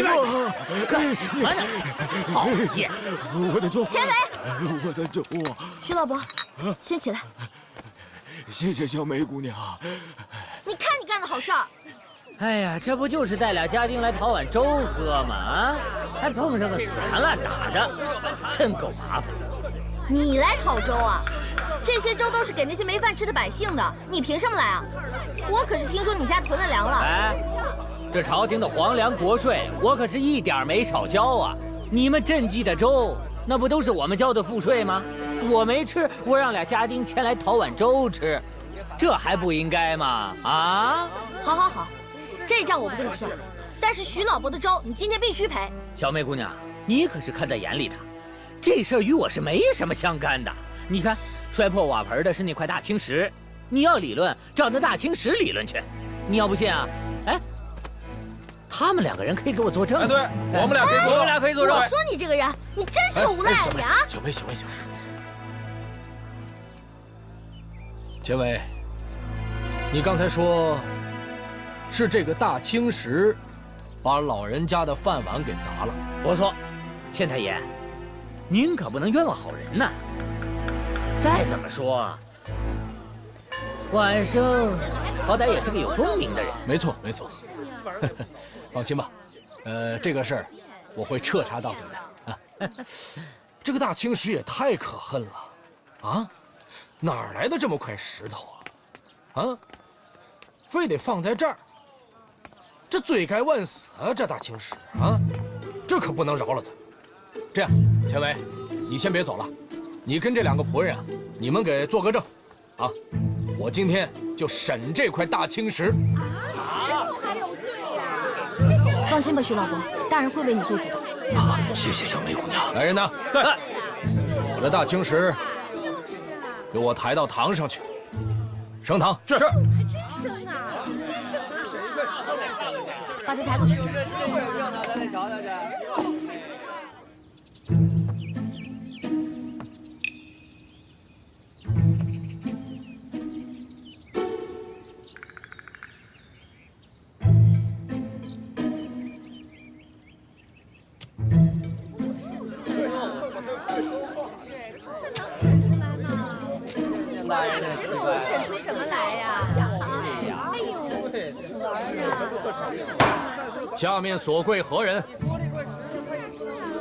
一边去！干什么呢？讨厌！我的粥，钱伟，我的粥啊！徐老伯，先起来。谢谢小梅姑娘。你看你干的好事儿。哎呀，这不就是带俩家丁来讨碗粥喝吗？啊，还碰上个死缠烂打的，真够麻烦。你来讨粥啊？这些粥都是给那些没饭吃的百姓的，你凭什么来啊？我可是听说你家囤了粮了。哎，这朝廷的皇粮国税，我可是一点没少交啊。你们赈济的粥，那不都是我们交的赋税吗？我没吃，我让俩家丁前来讨碗粥吃，这还不应该吗？啊！好好好，这账我不跟你算，但是徐老伯的粥你今天必须赔。小梅姑娘，你可是看在眼里的，这事儿与我是没什么相干的。你看，摔破瓦盆的是那块大青石，你要理论，照那大青石理论去。你要不信啊？哎，他们两个人可以给我作证。哎，对，我们俩可以作证，我们俩可以作证。我说你这个人，你真是个无赖你啊！小梅，钱伟，你刚才说，是这个大青石，把老人家的饭碗给砸了。不错，县太爷，您可不能冤枉好人呐。再怎么说，晚生好歹也是个有功名的人。没错。放心吧，这个事儿我会彻查到底的啊。这个大青石也太可恨了，啊，哪儿来的这么块石头啊？啊，非得放在这儿，这罪该万死啊！这大青石啊，这可不能饶了他。这样，钱伟，你先别走了，你跟这两个仆人啊，你们给做个证，啊，我今天就审这块大青石。放心吧，徐老伯，大人会为你做主的。啊，谢谢小梅姑娘。来人呐，在！把这大青石给我抬到堂上去，升堂。是。还真生啊，真生啊！把这抬过去。让咱再瞧瞧去。审出什么来呀？哎呦，是啊。下面所跪何人？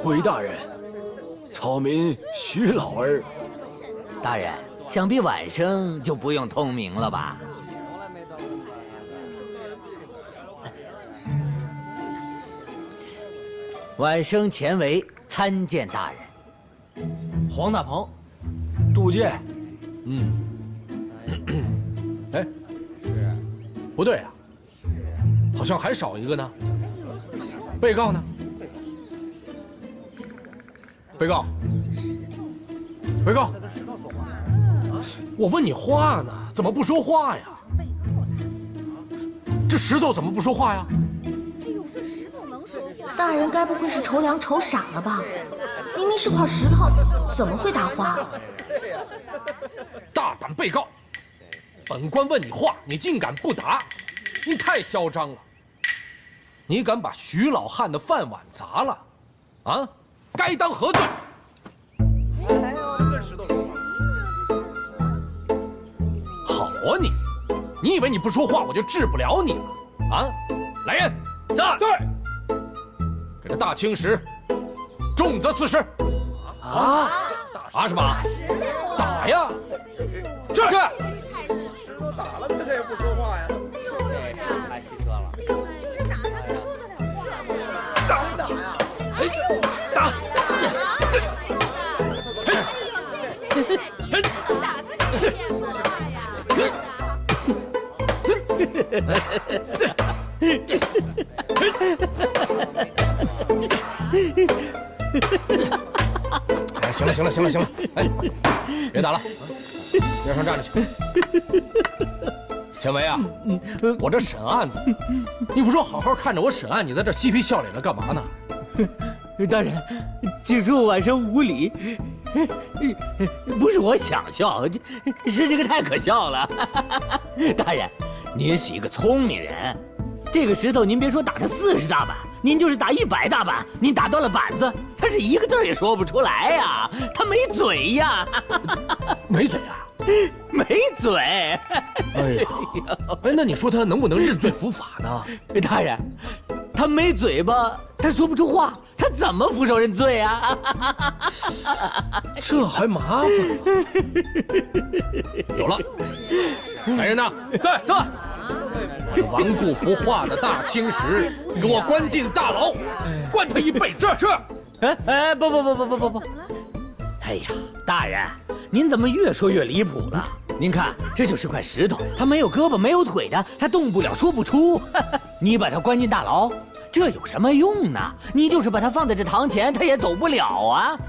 回大人，草民徐老儿。大人，想必晚生就不用通名了吧？晚生前为参见大人。黄大鹏，杜建。哎，不对啊，好像还少一个呢。被告呢？被告，我问你话呢，怎么不说话呀？这石头怎么不说话呀？大人该不会是筹粮筹傻了吧？明明是块石头，怎么会答话？大胆被告！本官问你话，你竟敢不答，你太嚣张了！你敢把徐老汉的饭碗砸了，啊？该当何罪？好啊你！你以为你不说话我就治不了你了？啊！来人，在！给这大青石重责40。啊！打什么？打呀！这是。石头打了他也不说话呀。开汽车了。就是打他才说得了话。打死他呀！哎，打！这，打他才说话呀！哎，行了，哎，别打了，边上站着去。钱维啊，我这审案子，你不说好好看着我审案，你在这嬉皮笑脸的干嘛呢？大人，请恕晚生无礼，不是我想笑，是这个太可笑了。大人，您是一个聪明人，这个石头您别说打他40大板，您就是打100大板，您打断了板子，他是一个字也说不出来呀，他没嘴呀，没嘴啊？没嘴。哎呀，哎，那你说他能不能认罪伏法呢？大人，他没嘴巴，他说不出话，他怎么俯首认罪啊？这还麻烦了。有了，来人呐，在。把顽固不化的大青石给我关进大牢，关他一辈子。是。不！哎呀，大人，您怎么越说越离谱了？您看，这就是块石头，它没有胳膊没有腿的，它动不了说不出。你把它关进大牢，这有什么用呢？你就是把它放在这堂前，它也走不了啊。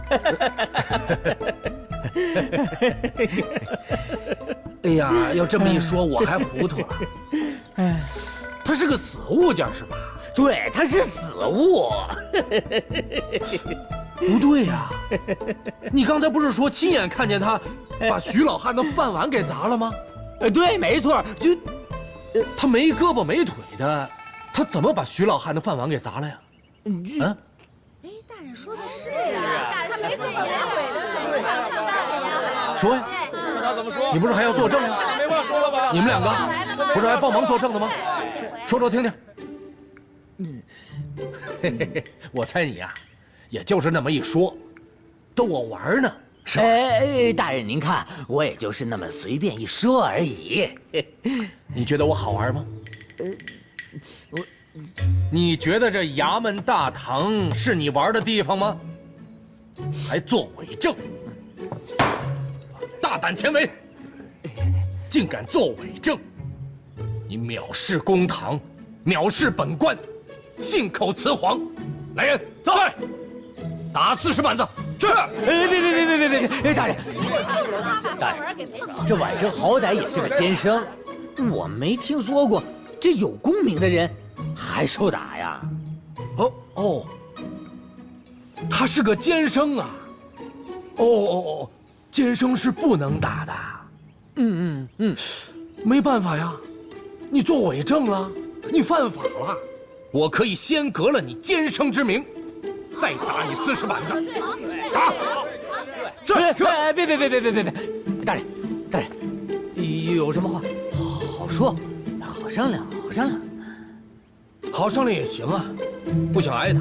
哎呀，要这么一说，我还糊涂了。它是个死物件是吧？对，它是死物。不对呀，你刚才不是说亲眼看见他把徐老汉的饭碗给砸了吗？对，没错，就他没胳膊没腿的，他怎么把徐老汉的饭碗给砸了呀？哎，大人说的是呀，大人没嘴没腿的，怎么办呀？说呀，那他怎么说？你不是还要作证吗？没话说了吧？你们两个不是还帮忙作证的吗？说听听。我猜你呀，也就是那么一说，逗我玩呢，是吧？大人您看，我也就是那么随便一说而已。你觉得我好玩吗？你觉得这衙门大堂是你玩的地方吗？还做伪证，大胆前为，竟敢做伪证！你藐视公堂，藐视本官，信口雌黄！来人，走！打40板子，去！别！大人，这晚生好歹也是个监生，我没听说过这有功名的人还受打呀。哦，他是个监生啊。哦，监生是不能打的。没办法呀，你做伪证了，你犯法了，我可以先革了你监生之名，再打你40板子。打！别！大人，有什么话好说，好商量。好商量也行啊，不想挨打，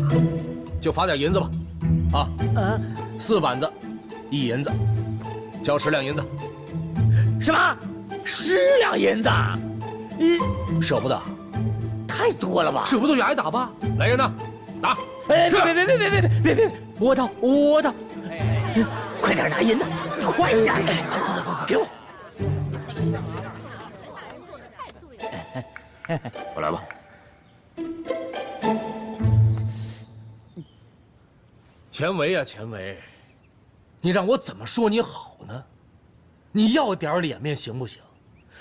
就罚点银子吧。4板子，1银子，交10两银子。什么？10两银子？舍不得？太多了吧？舍不得就挨打吧。来人呐，打！别！我掏，快点拿银子，快点，给我。我来吧。钱维啊，钱维，你让我怎么说你好呢？你要点脸面行不行？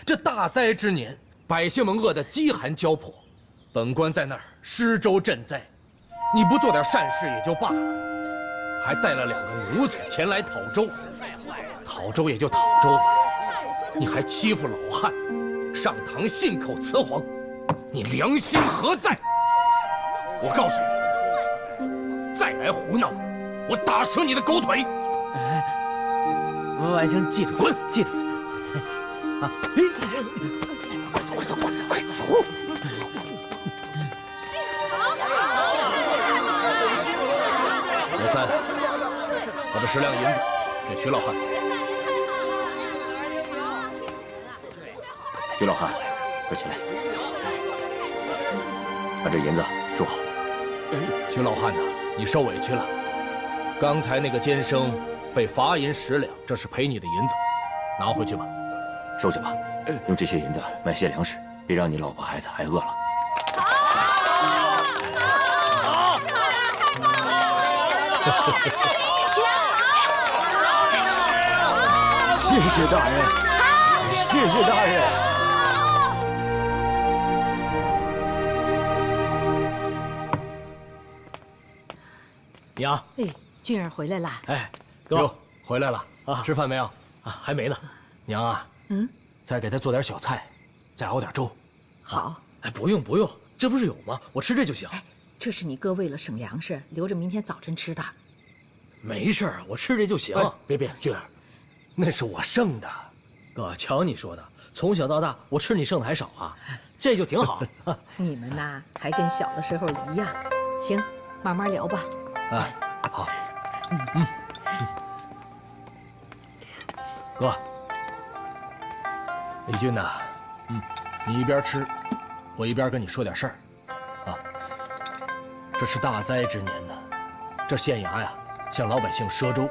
这大灾之年，百姓们饿得饥寒交迫，本官在那儿施粥赈灾，你不做点善事也就罢了，还带了2个奴才前来讨粥，讨粥也就讨粥吧，你还欺负老汉，上堂信口雌黄，你良心何在？我告诉你，再来胡闹，我打折你的狗腿！晚生记住，滚，记住。快走！老三，把这10两银子给徐老汉。徐老汉，快起来，把这银子收好。徐老汉呐，你受委屈了。刚才那个监生被罚银10两，这是赔你的银子，拿回去吧。收下吧，用这些银子买些粮食，别让你老婆孩子挨饿了。谢谢大人，谢谢大人。娘，哎，俊儿回来了。哎，哥哟，回来了啊？吃饭没有？啊，还没呢。娘啊，再给他做点小菜，再熬点粥。好。哎，不用，这不是有吗？我吃这就行。这是你哥为了省粮食，留着明天早晨吃的。没事儿，我吃这就行。别，俊儿，那是我剩的。哥，瞧你说的，从小到大我吃你剩的还少啊，这就挺好。你们呐，还跟小的时候一样。行，慢慢聊吧。哎，好。哥，李俊呐，你一边吃，我一边跟你说点事儿。啊，这是大灾之年呢，这县衙呀向老百姓赊粥，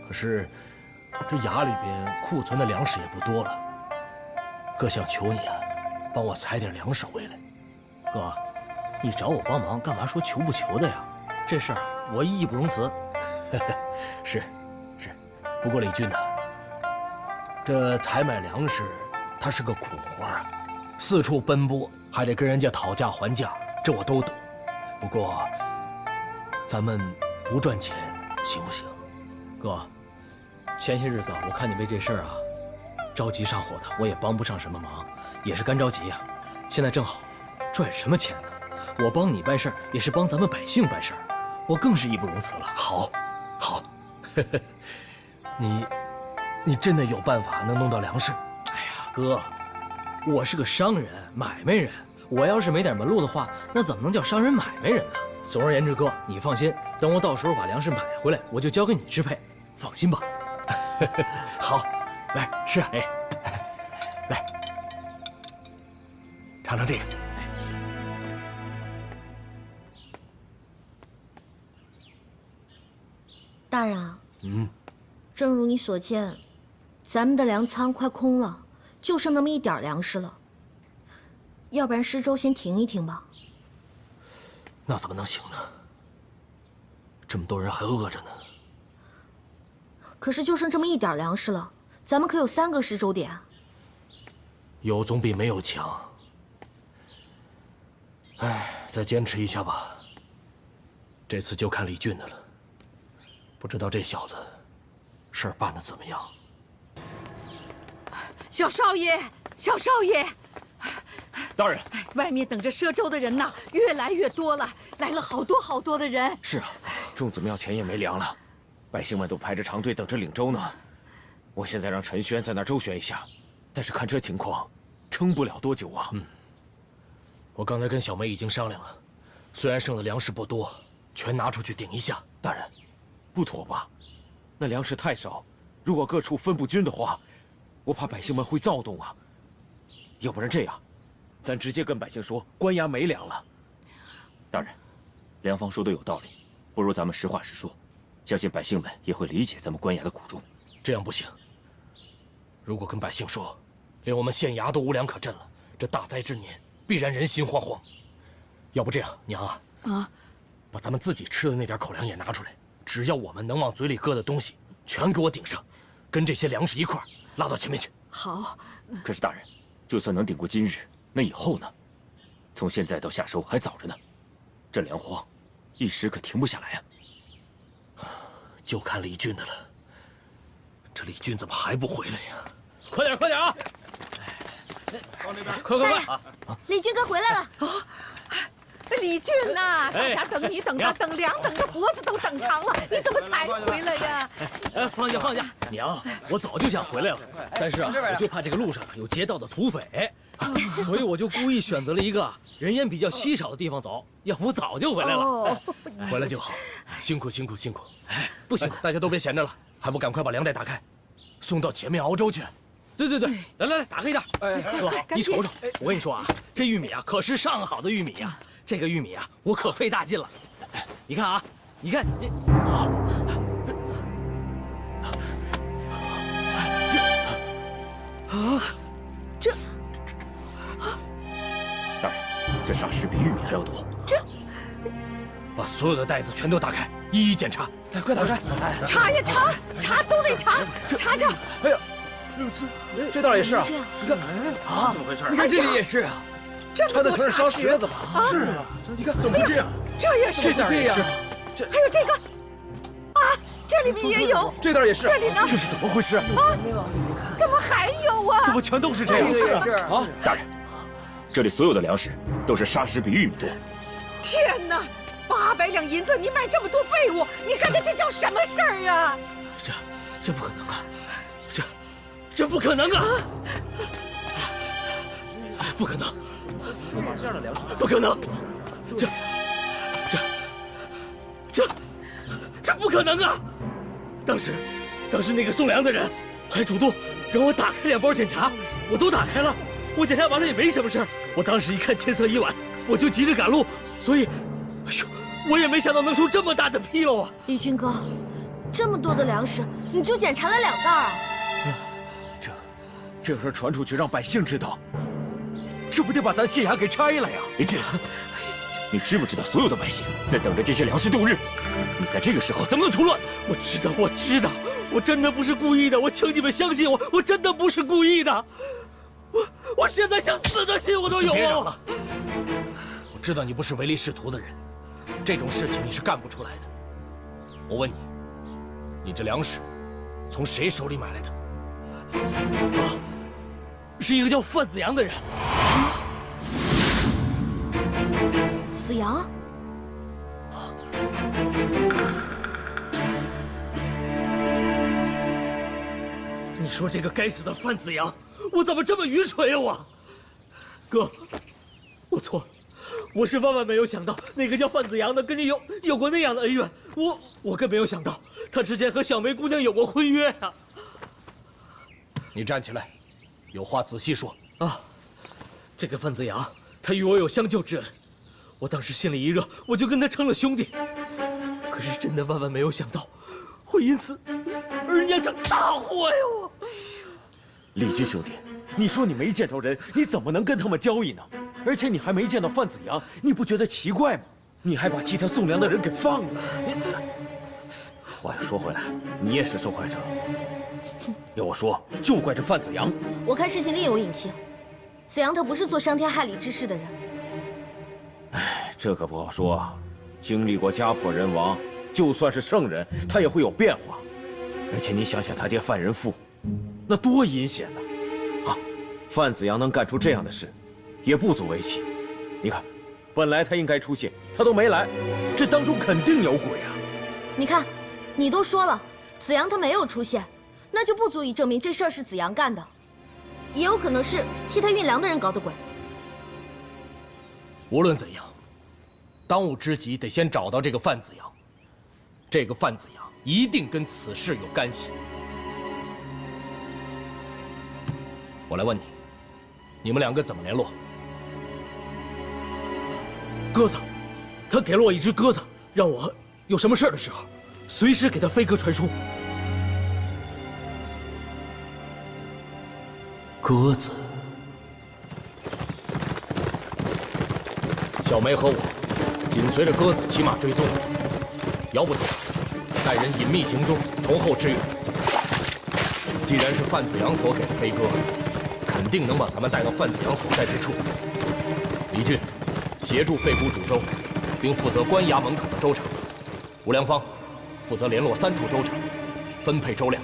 可是这衙里边库存的粮食也不多了。哥想求你啊，帮我采点粮食回来。哥，你找我帮忙干嘛说求不求的呀？这事儿我义不容辞。是，不过李俊呐，这采买粮食它是个苦活啊，四处奔波，还得跟人家讨价还价，这我都懂。不过咱们不赚钱行不行？哥，前些日子我看你为这事儿啊着急上火的，我也帮不上什么忙，也是干着急呀。现在正好，赚什么钱呢？我帮你办事儿也是帮咱们百姓办事儿，我更是义不容辞了。好，你真的有办法能弄到粮食？哎呀，哥，我是个商人，买卖人，我要是没点门路的话，那怎么能叫商人买卖人呢？总而言之，哥，你放心，等我到时候把粮食买回来，我就交给你支配，放心吧。好，来吃啊！来，尝尝这个。大人啊，正如你所见，咱们的粮仓快空了，就剩那么一点粮食了。要不然施粥先停一停吧。那怎么能行呢？这么多人还饿着呢。可是就剩这么一点粮食了，咱们可有3个施粥点。有总比没有强。哎，再坚持一下吧。这次就看李俊的了。不知道这小子事儿办得怎么样？小少爷，大人，外面等着赊粥的人呐，越来越多了，来了好多的人。是啊，粽子庙前也没粮了，百姓们都排着长队等着领粥呢。我现在让陈轩在那儿周旋一下，但是看这情况，撑不了多久啊。我刚才跟小梅已经商量了，虽然剩的粮食不多，全拿出去顶一下。大人，不妥吧？那粮食太少，如果各处分不均的话，我怕百姓们会躁动啊。要不然这样，咱直接跟百姓说官衙没粮了。大人，梁方说的有道理，不如咱们实话实说，相信百姓们也会理解咱们官衙的苦衷。这样不行，如果跟百姓说，连我们县衙都无粮可赈了，这大灾之年必然人心惶惶。要不这样，娘啊，把咱们自己吃的那点口粮也拿出来，只要我们能往嘴里搁的东西，全给我顶上，跟这些粮食一块拉到前面去。好。可是大人，就算能顶过今日，那以后呢？从现在到夏收还早着呢，这粮荒一时可停不下来呀。就看李俊的了。这李俊怎么还不回来呀？快点啊！往那边，快！李军哥回来了。李俊呐，大家等你等粮等的脖子都等长了，你怎么才回来呀？放下！娘，我早就想回来了，但是啊，我就怕这个路上有劫盗的土匪，所以我就故意选择了一个人烟比较稀少的地方走，要不早就回来了。回来就好，辛苦。不行，大家都别闲着了，还不赶快把粮袋打开，送到前面熬粥去。对，来，打开一点。哥，你瞅瞅，我跟你说啊，这玉米啊可是上好的玉米呀。这个玉米啊，我可费大劲了。你看啊，你看这大人，这沙石比玉米还要多。把所有的袋子全都打开，一一检查。快打开！查呀查，都得查，查。哎呀，这袋也是啊！你看啊，怎么回事？你看这里也是啊。查的全是沙石，怎么？是啊，你看怎么会这样？这也是，这样，还有这个，这里面也有，这袋也是，这里呢？这是怎么回事？怎么还有啊？怎么全都是这样？大人，这里所有的粮食都是沙石比玉米多，天哪！800两银子，你买这么多废物，你干的这叫什么事儿啊？这不可能啊！这不可能啊！不可能！不可能！这不可能啊！当时那个送粮的人还主动让我打开2包检查，我都打开了，我检查完了也没什么事儿。我当时一看天色已晚，我就急着赶路，所以，哎呦，我也没想到能出这么大的纰漏啊！李军哥，这么多的粮食，你就检查了2袋啊？这要是传出去让百姓知道，这不得把咱县衙给拆了呀！李俊，你知不知道所有的百姓在等着这些粮食度日？你在这个时候怎么能除乱？我知道，我真的不是故意的，我请你们相信我，我真的不是故意的。我现在想死的心我都有别嚷了！我知道你不是唯利是图的人，这种事情你是干不出来的。我问你，你这粮食从谁手里买来的？是一个叫范子阳的人。子阳？你说这个该死的范子阳，我怎么这么愚蠢呀我？哥，我错了，我是万万没有想到那个叫范子阳的跟你有过那样的恩怨，我更没有想到他之前和小梅姑娘有过婚约啊！你站起来，有话仔细说啊！这个范子阳，他与我有相救之恩，我当时心里一热，我就跟他称了兄弟。可是真的万万没有想到，会因此而酿成大祸呀！我。李军兄弟，你说你没见着人，你怎么能跟他们交易呢？而且你还没见到范子阳，你不觉得奇怪吗？你还把替他送粮的人给放了。话又说回来，你也是受害者。要我说，就怪这范子阳。我看事情另有隐情，子阳他不是做伤天害理之事的人。哎，这可不好说啊。经历过家破人亡，就算是圣人，他也会有变化。而且你想想他爹范仁富，那多阴险呢！啊，范子阳能干出这样的事，也不足为奇。你看，本来他应该出现，他都没来，这当中肯定有鬼啊！你看，你都说了，子阳他没有出现，那就不足以证明这事儿是子阳干的，也有可能是替他运粮的人搞的鬼。无论怎样，当务之急得先找到这个范子阳。这个范子阳一定跟此事有干系。我来问你，你们2个怎么联络？鸽子，他给了我一只鸽子，让我有什么事儿的时候，随时给他飞鸽传书。鸽子。小梅和我紧随着鸽子骑马追踪，姚捕头带人隐秘行踪，从后支援。既然是范子阳所给的飞鸽，肯定能把咱们带到范子阳所在之处。李俊协助费谷主粥，并负责关衙门口的粥场。吴良芳负责联络3处粥场，分配粥量。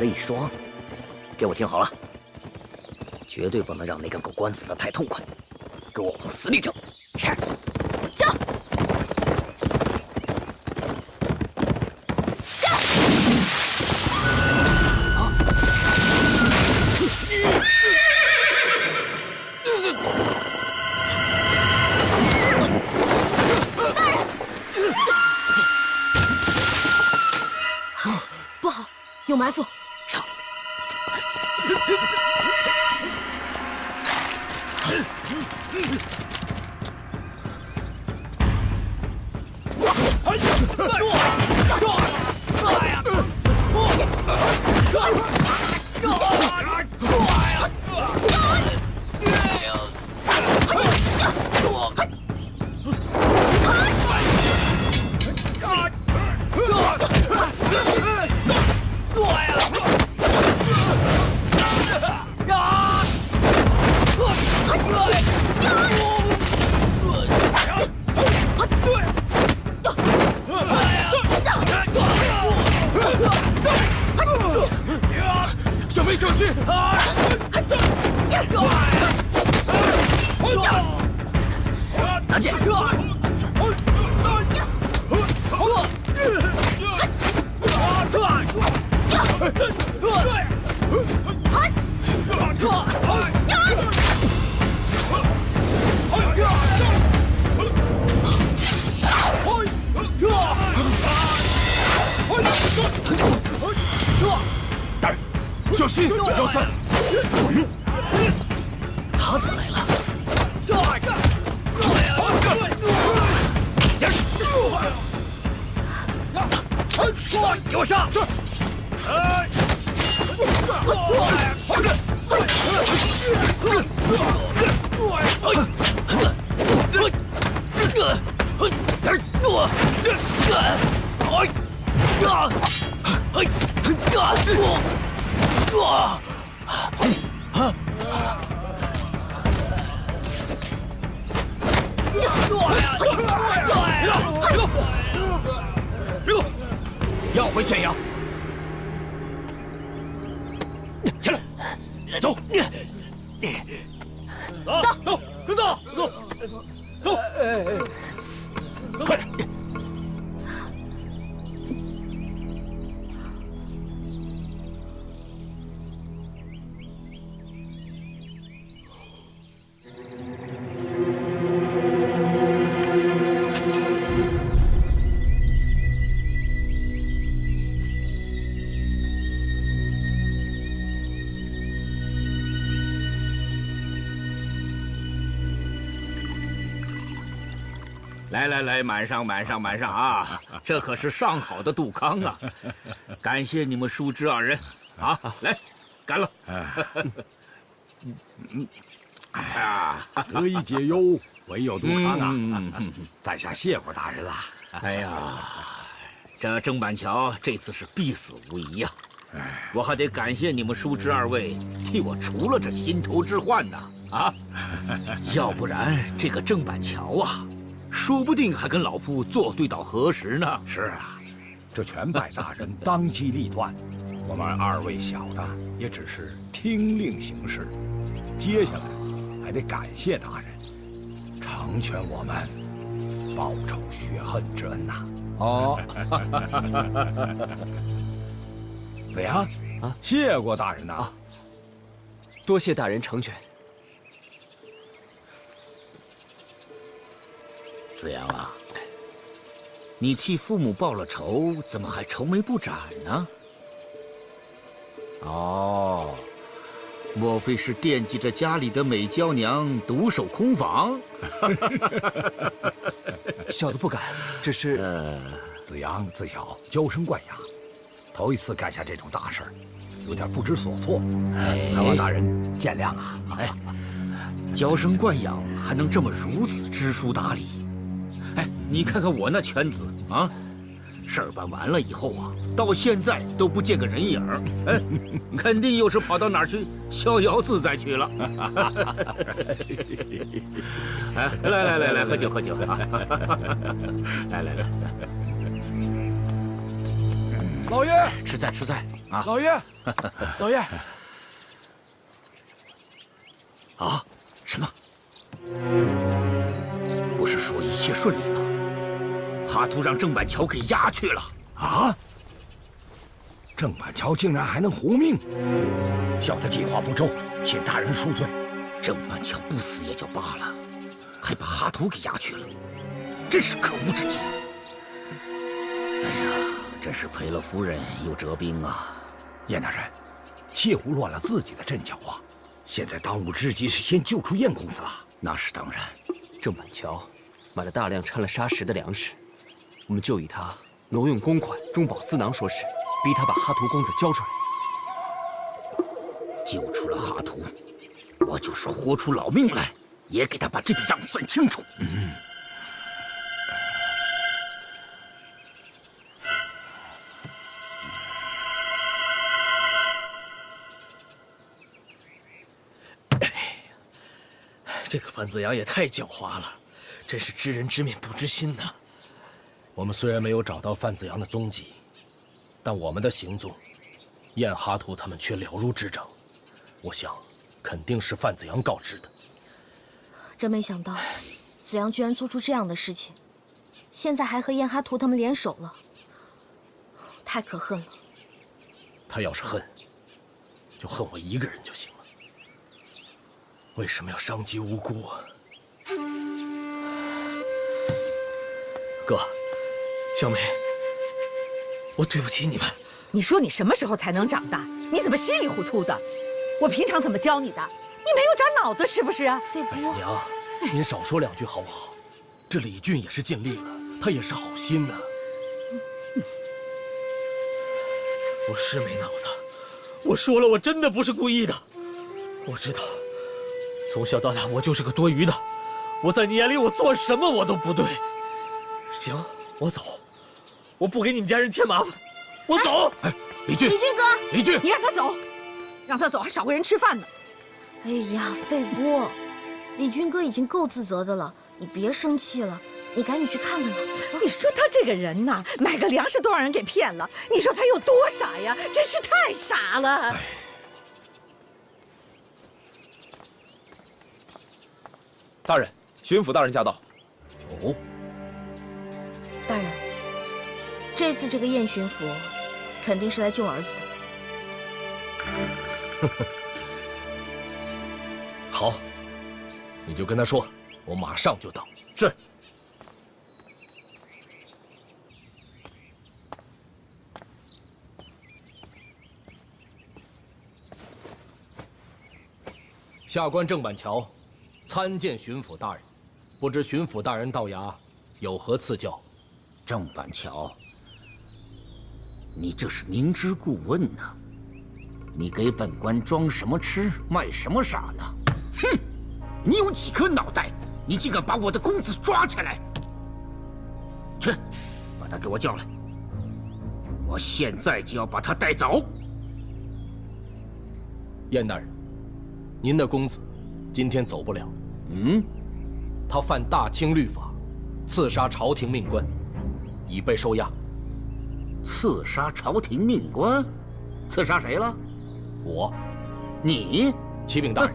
了一双，给我听好了，绝对不能让那个狗官死得太痛快，给我往死里整！是，叫！叫！大人，不好，有埋伏！上！剑。大人，小心要塞！他怎么来了？给我上！要回咸阳。起来，走，走，走，快点！来，满上啊！这可是上好的杜康啊！感谢你们叔侄二人啊！来，干了！得以解忧，唯有杜康啊！在下谢过大人了。哎呀，这郑板桥这次是必死无疑呀！我还得感谢你们叔侄二位替我除了这心头之患呐！啊，要不然这个郑板桥啊，说不定还跟老夫作对到何时呢？是啊，这全拜大人当机立断，我们二位小的也只是听令行事。接下来还得感谢大人，成全我们报仇雪恨之恩呐！哦，子阳啊，谢过大人呐！多谢大人成全。子阳啊，你替父母报了仇，怎么还愁眉不展呢？哦，莫非是惦记着家里的美娇娘独守空房？小的不敢，只是……子阳自小娇生惯养，头一次干下这种大事儿，有点不知所措，还望大人见谅啊！哎，娇生惯养还能这么如此知书达理？哎，你看看我那犬子啊，事儿办完了以后啊，到现在都不见个人影儿，哎，肯定又是跑到哪儿去逍遥自在去了。哎，来，喝酒啊！来，老爷，吃菜啊！老爷，啊，什么？不是说一切顺利吗？哈图让郑板桥给押去了啊！郑板桥竟然还能活命，小的计划不周，请大人恕罪。郑板桥不死也就罢了，还把哈图给押去了，真是可恶之极！哎呀，真是赔了夫人又折兵啊！燕大人，切勿乱了自己的阵脚啊！现在当务之急是先救出燕公子啊！那是当然。郑板桥买了大量掺了砂石的粮食，我们就以他挪用公款、中饱私囊说事，逼他把哈图公子交出来。救出了哈图，我就是豁出老命来，也给他把这笔账算清楚。这个范子阳也太狡猾了，真是知人知面不知心呐！我们虽然没有找到范子阳的踪迹，但我们的行踪，燕哈图他们却了如指掌。我想，肯定是范子阳告知的。真没想到，子阳居然做出这样的事情，现在还和燕哈图他们联手了，太可恨了。他要是恨，就恨我一个人就行了。为什么要伤及无辜啊？哥，小梅，我对不起你们。你说你什么时候才能长大？你怎么稀里糊涂的？我平常怎么教你的？你没有长脑子是不是啊？费波，娘，您少说两句好不好？这李俊也是尽力了，他也是好心呐。我是没脑子，我说了，我真的不是故意的。我知道，从小到大我就是个多余的，我在你眼里我做什么我都不对。行，我走，我不给你们家人添麻烦，我走。哎，李俊，李俊哥，李俊，你让他走，让他走还少个人吃饭呢。哎呀，费波，李俊哥已经够自责的了，你别生气了，你赶紧去看看他。你说他这个人呐，买个粮食都让人给骗了，你说他有多傻呀？真是太傻了。大人，巡抚大人驾到。哦，大人，这次这个燕巡抚肯定是来救儿子的。好，你就跟他说，我马上就到。是。下官郑板桥，参见巡抚大人。不知巡抚大人到衙，有何赐教？郑板桥，你这是明知故问呐！你给本官装什么痴，卖什么傻呢？哼！你有几颗脑袋？你竟敢把我的公子抓起来！去，把他给我叫来！我现在就要把他带走。燕大人，您的公子今天走不了。嗯，他犯大清律法，刺杀朝廷命官，已被收押。刺杀朝廷命官？刺杀谁了？我。你？启禀大人，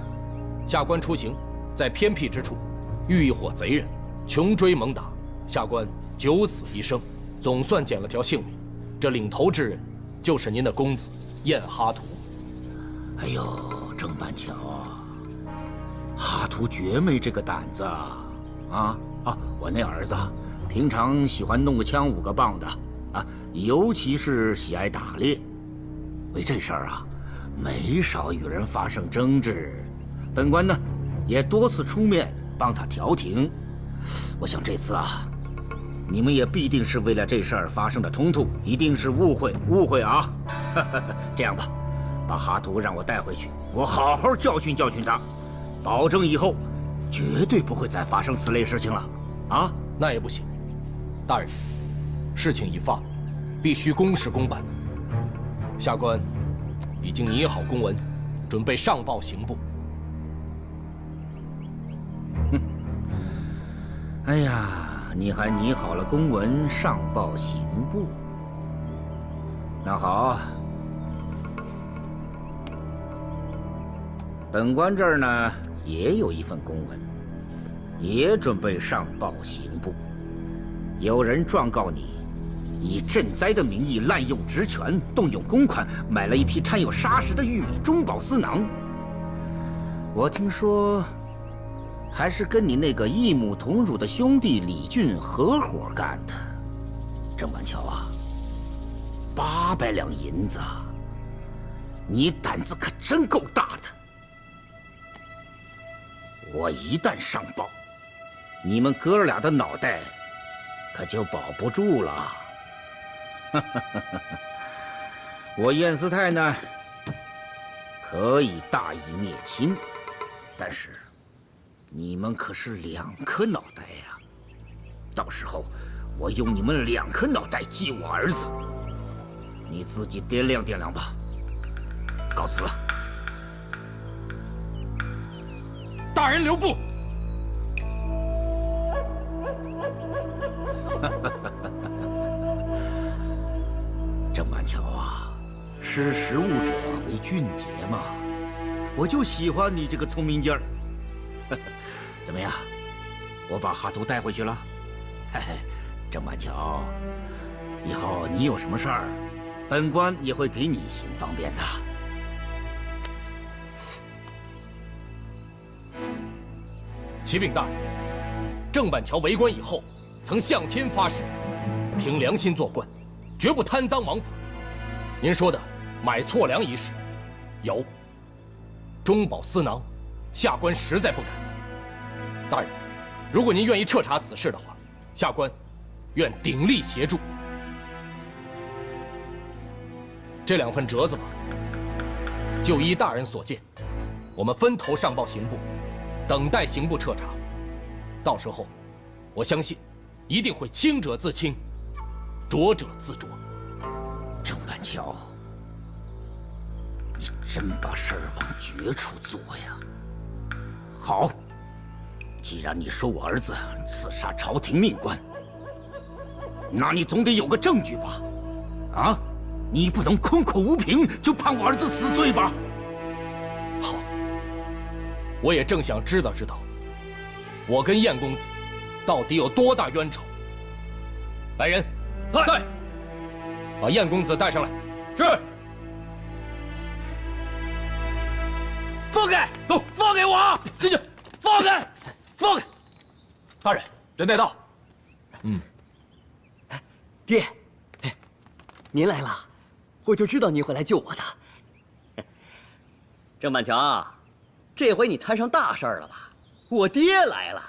下官出行，在偏僻之处，遇一伙贼人，穷追猛打，下官九死一生，总算捡了条性命。这领头之人，就是您的公子燕哈图。哎呦，郑板桥，哈图绝没这个胆子啊！我那儿子平常喜欢弄个枪5个棒的啊，尤其是喜爱打猎。为这事儿啊，没少与人发生争执。本官呢，也多次出面帮他调停。我想这次啊，你们也必定是为了这事儿发生的冲突，一定是误会啊！这样吧，把哈图让我带回去，我好好教训教训他，保证以后绝对不会再发生此类事情了。啊，那也不行，大人，事情已发，必须公事公办。下官已经拟好公文，准备上报刑部。哎呀，你还拟好了公文上报刑部？那好，本官这儿呢也有一份公文，也准备上报刑部。有人状告你，以赈灾的名义滥用职权，动用公款买了一批掺有砂石的玉米中饱私囊。我听说，还是跟你那个异母同乳的兄弟李俊合伙干的。郑板桥啊，800两银子，你胆子可真够大的！我一旦上报，你们哥俩的脑袋可就保不住了。我燕斯泰呢，可以大义灭亲，但是你们可是2颗脑袋呀！到时候我用你们2颗脑袋祭我儿子，你自己掂量掂量吧。告辞了。大人留步！郑板桥啊，识时务者为俊杰嘛，我就喜欢你这个聪明劲儿。怎么样，我把哈图带回去了。嘿嘿，郑板桥，以后你有什么事儿，本官也会给你行方便的。启禀大人，郑板桥为官以后，曾向天发誓，凭良心做官，绝不贪赃枉法。您说的买错粮一事，有。中饱私囊，下官实在不敢。大人，如果您愿意彻查此事的话，下官愿鼎力协助。这2份折子吧，就依大人所见，我们分头上报刑部，等待刑部彻查。到时候，我相信一定会清者自清，浊者自浊。郑板桥，你真把事儿往绝处做呀！好，既然你说我儿子刺杀朝廷命官，那你总得有个证据吧？啊，你不能空口无凭就判我儿子死罪吧？好，我也正想知道，我跟燕公子到底有多大冤仇。来人，在，把燕公子带上来。是。放开！走，放开我！进去，放开！放开！大人，人带到。爹，您来了，我就知道您会来救我的。郑板桥，这回你摊上大事儿了吧？我爹来了，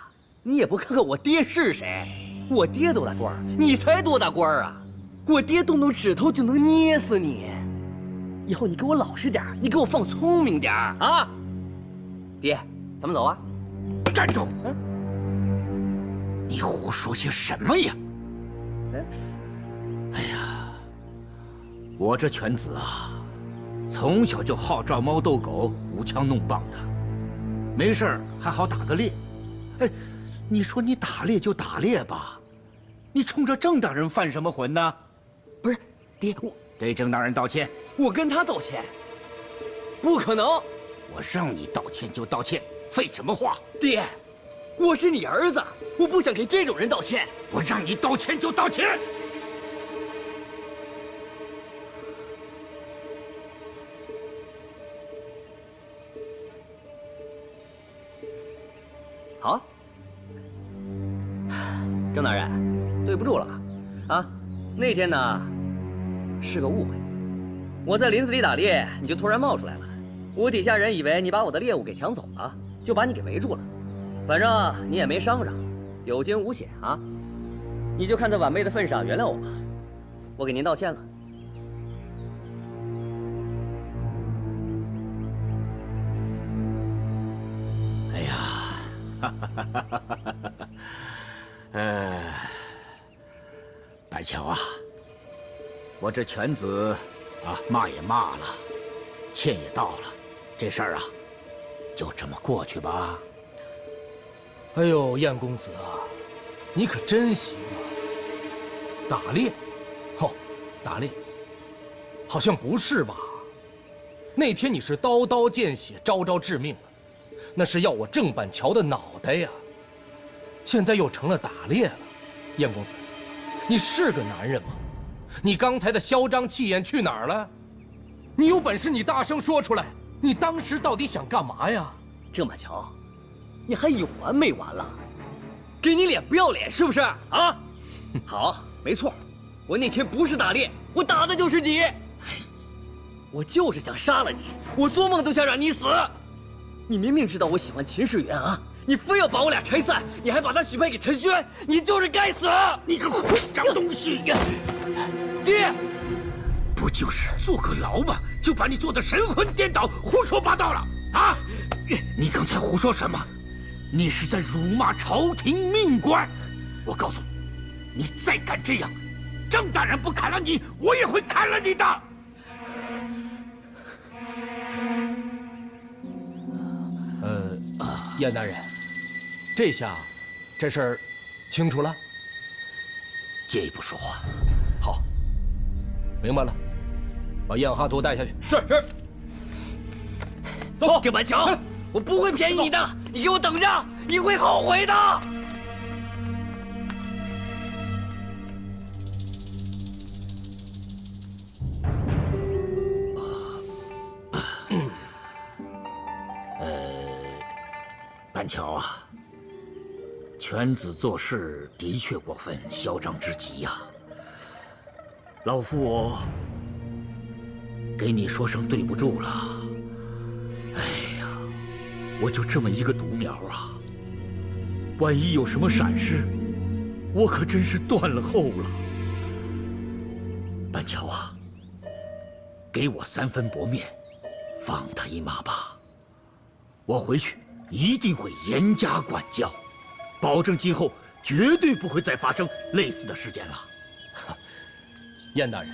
你也不看看我爹是谁？我爹多大官儿，你才多大官儿啊！我爹动动指头就能捏死你。以后你给我老实点儿，你给我放聪明点儿啊！爹，咱们走啊！站住！你胡说些什么呀？哎呀，我这犬子啊，从小就好抓猫逗狗、舞枪弄棒的，没事儿还好打个猎。哎，你说你打猎就打猎吧，你冲着郑大人犯什么浑呢？不是，爹，我给郑大人道歉。我跟他道歉，不可能！我让你道歉就道歉，废什么话？爹，我是你儿子，我不想给这种人道歉。我让你道歉就道歉。好，郑大人，对不住了啊！那天呢，是个误会。我在林子里打猎，你就突然冒出来了。我底下人以为你把我的猎物给抢走了，就把你给围住了。反正你也没伤着，有惊无险啊！你就看在晚辈的份上原谅我吧，我给您道歉了。哎呀，白乔啊，我这犬子啊，骂也骂了，歉也道了，这事儿啊，就这么过去吧。哎呦，燕公子啊，你可真行啊！打猎，哦，打猎，好像不是吧？那天你是刀刀见血，招招致命啊，那是要我郑板桥的脑袋呀。现在又成了打猎了，燕公子，你是个男人吗？你刚才的嚣张气焰去哪儿了？你有本事你大声说出来，你当时到底想干嘛呀？郑板桥，你还有完没完了？给你脸不要脸是不是啊？好，没错，我那天不是打猎，我打的就是你。我就是想杀了你，我做梦都想让你死。你明明知道我喜欢秦世元啊，你非要把我俩拆散，你还把他许配给陈轩，你就是该死！你个混账东西！爹，不就是坐个牢吗？就把你做得神魂颠倒、胡说八道了啊！你刚才胡说什么？你是在辱骂朝廷命官！我告诉你，你再敢这样，郑大人不砍了你，我也会砍了你的！燕大人，这下，这事儿清楚了。借一步说话。好，明白了，把燕哈图带下去。是。走，郑板桥，我不会便宜你的，你给我等着，你会后悔的。板桥啊，犬子做事的确过分，嚣张之极呀。老夫我给你说声对不住了。哎呀，我就这么一个独苗啊，万一有什么闪失，我可真是断了后了。板桥啊，给我3分薄面，放他一马吧。我回去一定会严加管教，保证今后绝对不会再发生类似的事件了。燕大人，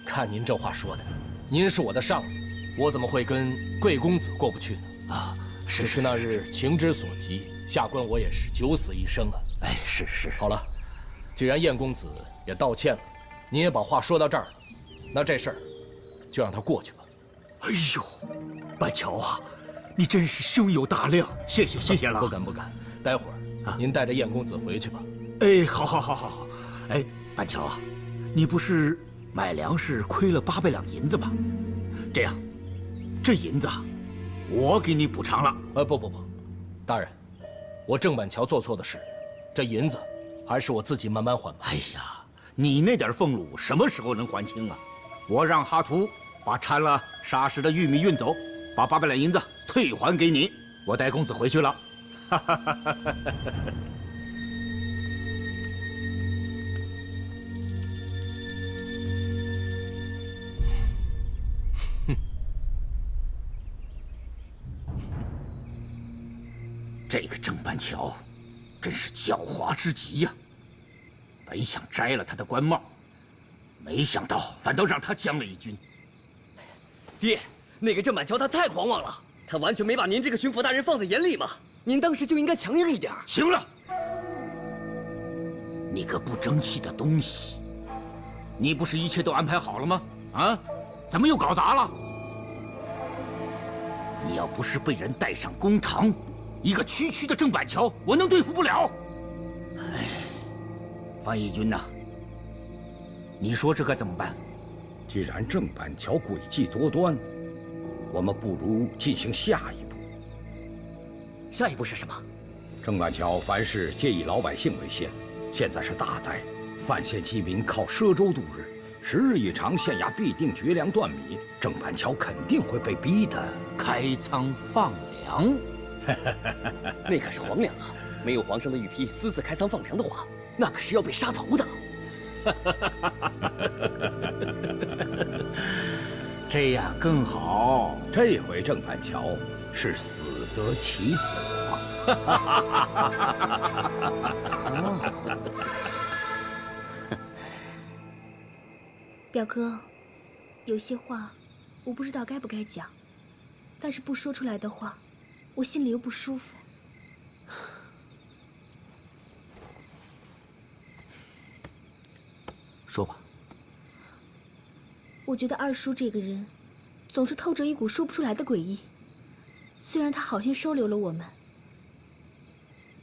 看您这话说的，您是我的上司，我怎么会跟贵公子过不去呢？啊，只是那日情之所及，下官我也是九死一生啊。哎，是。好了，既然燕公子也道歉了，您也把话说到这儿了，那这事儿就让他过去吧。哎呦，板桥啊，你真是胸有大量，谢谢了。不敢，待会儿您带着燕公子回去吧。哎，好。哎，板桥啊，你不是买粮食亏了800两银子吗？这样，这银子啊，我给你补偿了。不，大人，我郑板桥做错的事，这银子还是我自己慢慢还吧。哎呀，你那点俸禄什么时候能还清啊？我让哈图把掺了沙石的玉米运走，把800两银子退还给你。我带公子回去了。这个郑板桥，真是狡猾之极呀！本想摘了他的官帽，没想到反倒让他将了一军。爹，那个郑板桥他太狂妄了，他完全没把您这个巡抚大人放在眼里嘛。您当时就应该强硬一点。行了，你个不争气的东西，你不是一切都安排好了吗？啊，怎么又搞砸了？你要不是被人带上公堂，一个区区的郑板桥，我能对付不了。哎，范义军呐，你说这该怎么办？既然郑板桥诡计多端，我们不如进行下一步。下一步是什么？郑板桥凡事皆以老百姓为先，现在是大灾，范县饥民靠赊粥度日，时日一长，县衙必定绝粮断米，郑板桥肯定会被逼得开仓放粮。那可是皇粮啊！没有皇上的御批，私自开仓放粮的话，那可是要被杀头的。这样更好。这回郑板桥是死得其所。表哥，有些话我不知道该不该讲，但是不说出来的话，我心里又不舒服。说吧。我觉得二叔这个人，总是透着一股说不出来的诡异。虽然他好心收留了我们，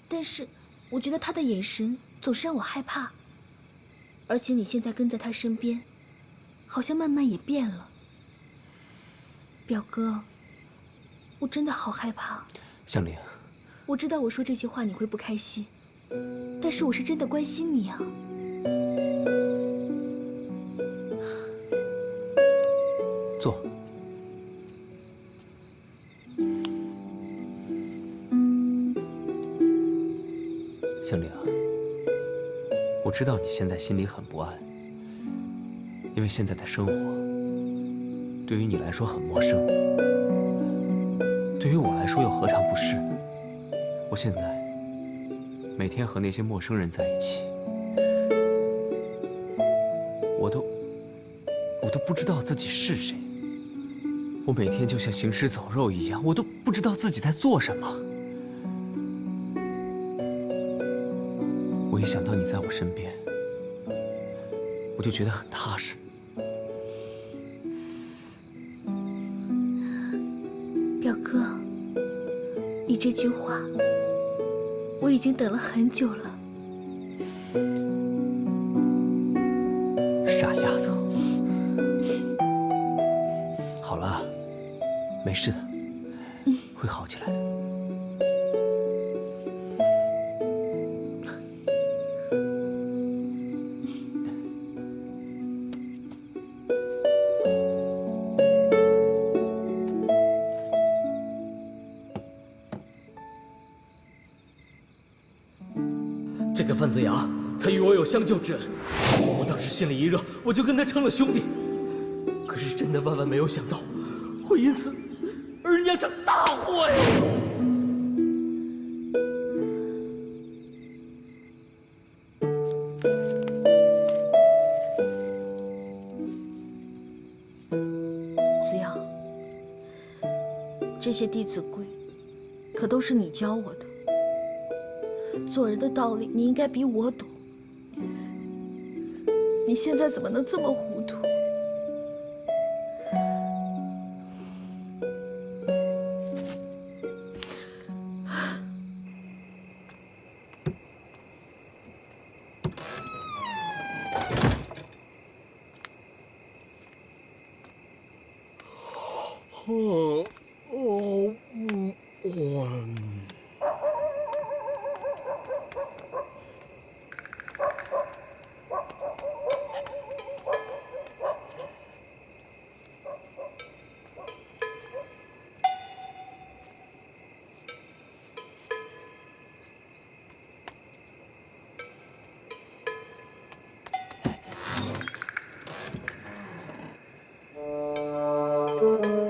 但是我觉得他的眼神总是让我害怕。而且你现在跟在他身边，好像慢慢也变了。表哥，我真的好害怕。香菱，我知道我说这些话你会不开心，但是我是真的关心你啊。坐。香菱啊，我知道你现在心里很不安，因为现在的生活对于你来说很陌生，对于我来说又何尝不是呢？我现在每天和那些陌生人在一起，我都不知道自己是谁。我每天就像行尸走肉一样，我都不知道自己在做什么。我一想到你在我身边，我就觉得很踏实。表哥，你这句话我已经等了很久了。傻丫头，好了，没事的，会好起来的。范子牙，他与我有相救之恩，我当时心里一热，我就跟他成了兄弟。可是真的万万没有想到，会因此而酿成大祸呀！子阳，这些《弟子规》可都是你教我的。做人的道理，你应该比我懂。你现在怎么能这么糊涂？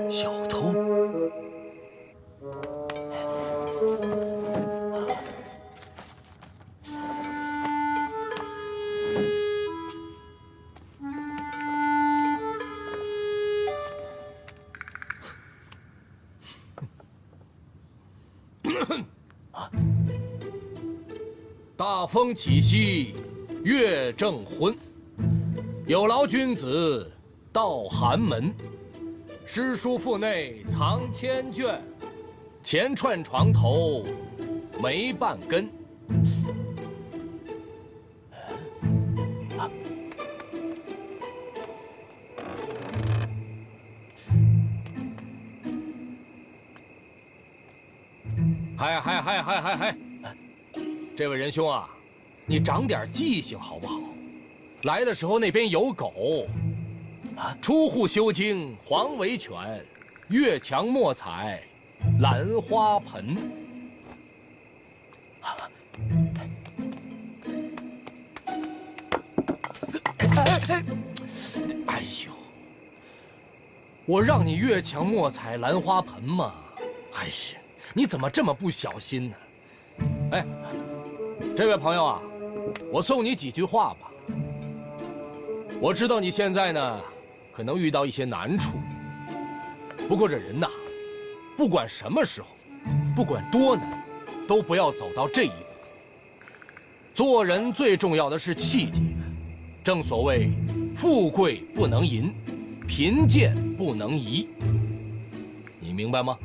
小偷。大风起兮，月正昏。有劳君子到寒门。诗书腹内藏千卷，钱串床头没半根。嗨！这位仁兄啊，你长点记性好不好？来的时候那边有狗。出户修经黄维权，越墙莫采兰花盆。哎呦，我让你越墙莫采兰花盆嘛！哎呀，你怎么这么不小心呢？哎，这位朋友啊，我送你几句话吧。我知道你现在呢，可能遇到一些难处。不过这人呐，不管什么时候，不管多难，都不要走到这一步。做人最重要的是气节，正所谓富贵不能淫，贫贱不能移。你明白吗？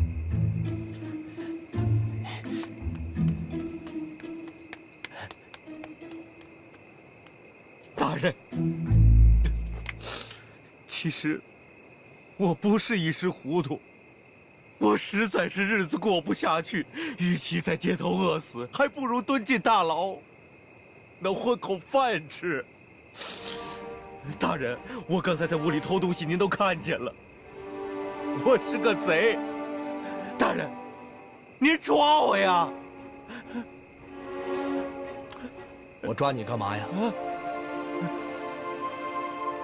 大人，其实我不是一时糊涂，我实在是日子过不下去，与其在街头饿死，还不如蹲进大牢，能混口饭吃。大人，我刚才在屋里偷东西，您都看见了，我是个贼。大人，您抓我呀！我抓你干嘛呀？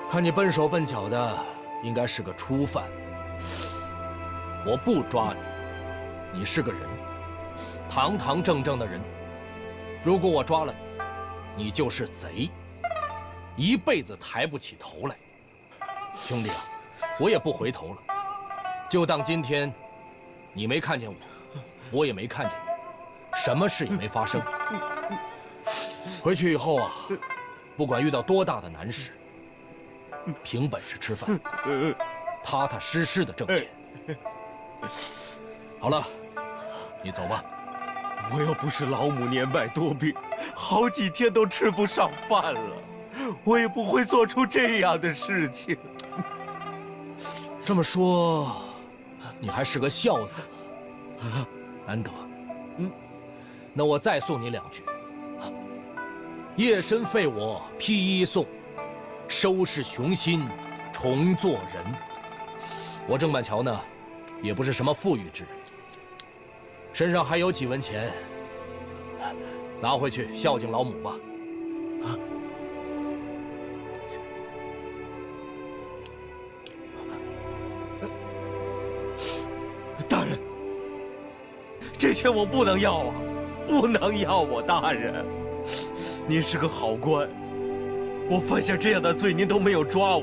看你笨手笨脚的，应该是个初犯。我不抓你，你是个人，堂堂正正的人。如果我抓了你，你就是贼，一辈子抬不起头来。兄弟啊，我也不回头了，就当今天你没看见我，我也没看见你，什么事也没发生。回去以后啊，不管遇到多大的难事，凭本事吃饭，踏踏实实的挣钱。好了，你走吧。我要不是老母年迈多病，好几天都吃不上饭了，我也不会做出这样的事情。这么说，你还是个孝子，难得。那我再送你两句：夜深废我披衣送，收拾雄心重做人。我郑板桥呢，也不是什么富裕之人，身上还有几文钱，拿回去孝敬老母吧。千万不能要啊！不能要我大人，您是个好官，我犯下这样的罪您都没有抓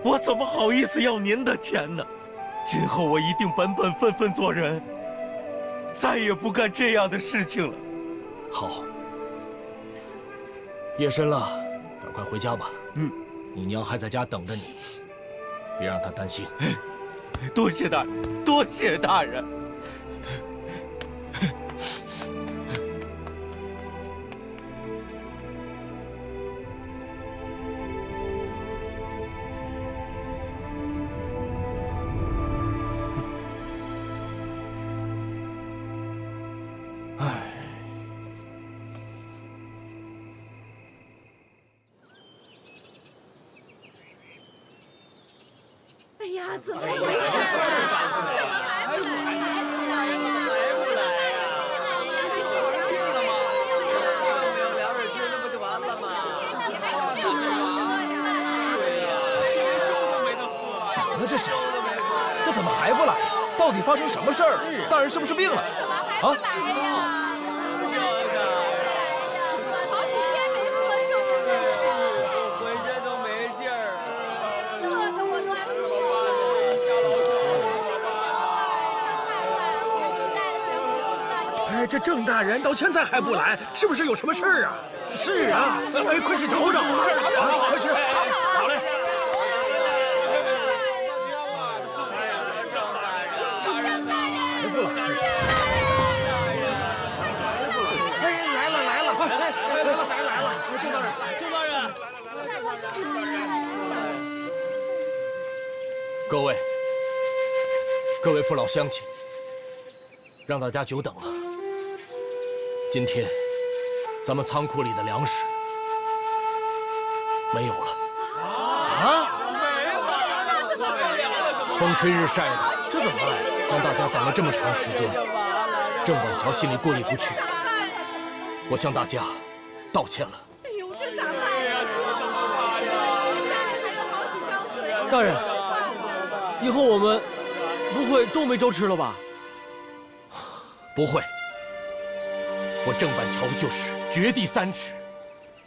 我怎么好意思要您的钱呢？今后我一定本本分分做人，再也不干这样的事情了。好，夜深了，赶快回家吧。你娘还在家等着你，别让她担心。多谢大人，多谢大人。哎呀，怎么回事？这是，这怎么还不来？到底发生什么事儿了？大人是不是病了？啊？好几天没喝粥了，浑身都没劲儿。饿得我都不行了。哎，这郑大人到现在还不来，是不是有什么事儿啊？是啊，哎，快去找找啊！快去！好嘞。各位父老乡亲，让大家久等了。今天，咱们仓库里的粮食没有了。风吹日晒的，这怎么办？让大家等了这么长时间，郑板桥心里过意不去，我向大家道歉了。哎呦，这咋办呀？家里还有好几张嘴。大人，以后我们不会都没粥吃了吧？不会，我郑板桥就是掘地3尺，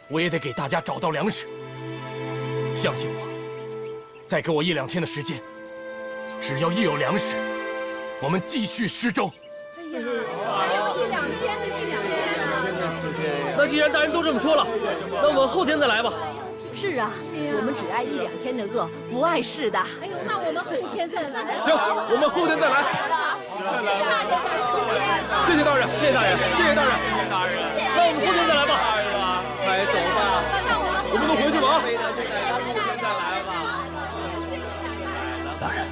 我也得给大家找到粮食。相信我，再给我1、2天的时间，只要一有粮食，我们继续施粥。哎呀，还有1、2天的时间。那既然大人都这么说了，那我们后天再来吧。是啊，我们只挨1、2天的饿，不碍事的。哎呦，那我们后天再来。行，我们后天再来。谢谢大人，谢谢大人，谢谢大人，大人。那我们后天再来吧。快走吧，我们都回去吧。大人，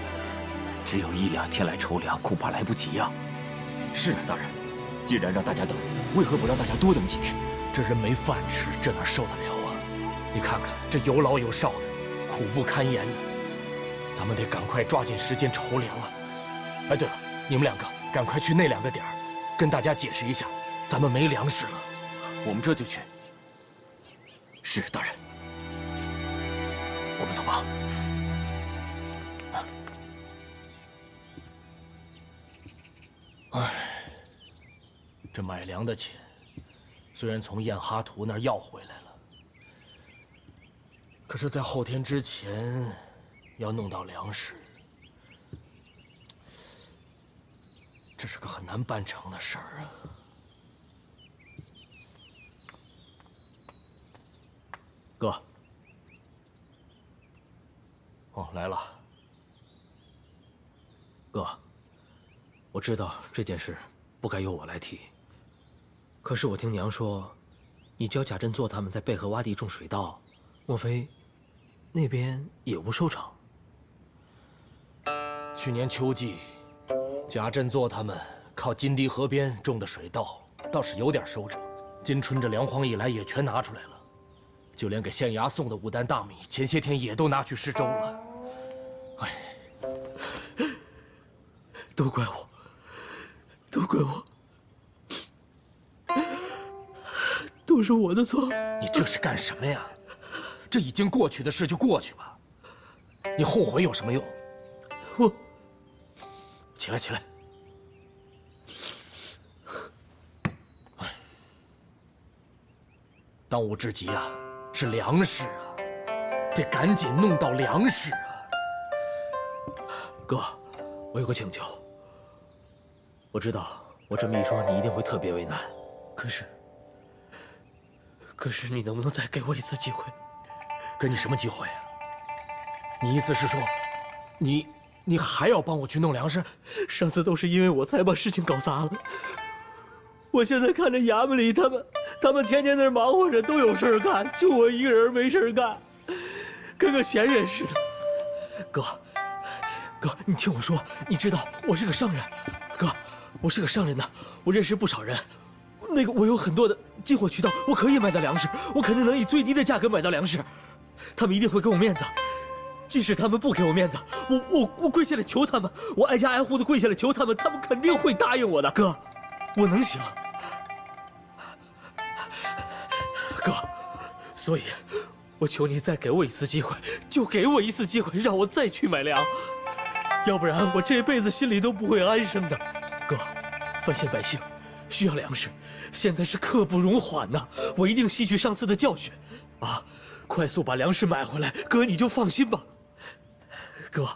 只有1、2天来筹粮，恐怕来不及呀。是啊，大人，既然让大家等，为何不让大家多等几天？这人没饭吃，这哪受得了啊？你看看这有老有少的，苦不堪言的，咱们得赶快抓紧时间筹粮啊！哎，对了，你们2个赶快去那2个点儿，跟大家解释一下，咱们没粮食了。我们这就去。是大人，我们走吧。哎，这买粮的钱，虽然从燕哈图那儿要回来了，可是，在后天之前要弄到粮食，这是个很难办成的事儿啊。哥，哦，来了。哥，我知道这件事不该由我来提，可是我听娘说，你教贾振作他们在背河洼地种水稻，莫非那边也无收成？去年秋季，贾振作他们靠金堤河边种的水稻倒是有点收成，今春这粮荒一来，也全拿出来了。就连给县衙送的5担大米，前些天也都拿去施粥了。哎，都怪我，都怪我，都是我的错。你这是干什么呀？这已经过去的事就过去吧，你后悔有什么用？我，起来，起来。当务之急啊，是粮食啊，得赶紧弄到粮食啊。哥，我有个请求。我知道我这么一说，你一定会特别为难。可是你能不能再给我一次机会？给你什么机会啊？你意思是说，你还要帮我去弄粮食？上次都是因为我才把事情搞砸了。我现在看着衙门里他们天天在那忙活着，都有事干，就我一个人没事干，跟个闲人似的。哥，你听我说，你知道我是个商人，哥，我是个商人呐，我认识不少人，我有很多的进货渠道，我可以买到粮食，我肯定能以最低的价格买到粮食，他们一定会给我面子。即使他们不给我面子，我跪下来求他们，我挨家挨户的跪下来求他们，他们肯定会答应我的。哥，我能行。哥，所以，我求你再给我一次机会，就给我一次机会，让我再去买粮，要不然我这辈子心里都不会安生的。哥，范县百姓需要粮食，现在是刻不容缓呐！我一定吸取上次的教训，啊，快速把粮食买回来。哥，你就放心吧。哥，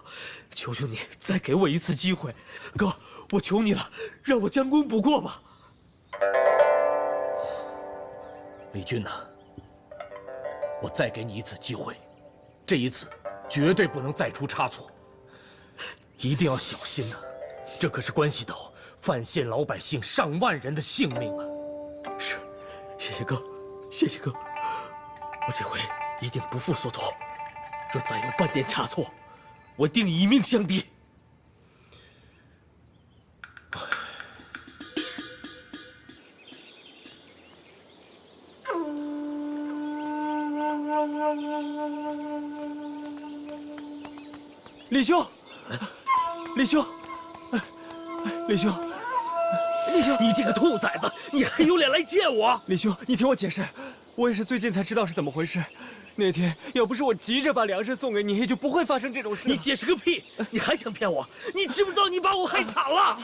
求求你再给我一次机会，哥，我求你了，让我将功补过吧。李俊呐，我再给你一次机会，这一次绝对不能再出差错，一定要小心呐！这可是关系到范县老百姓上万人的性命啊！是，谢谢哥，谢谢哥，我这回一定不负所托。若再有半点差错，我定以命相抵。李兄，李兄，李兄，你这个兔崽子，你还有脸来见我？李兄，你听我解释，我也是最近才知道是怎么回事。那天要不是我急着把粮食送给你，也就不会发生这种事。你解释个屁！你还想骗我？你知不知道你把我害惨了？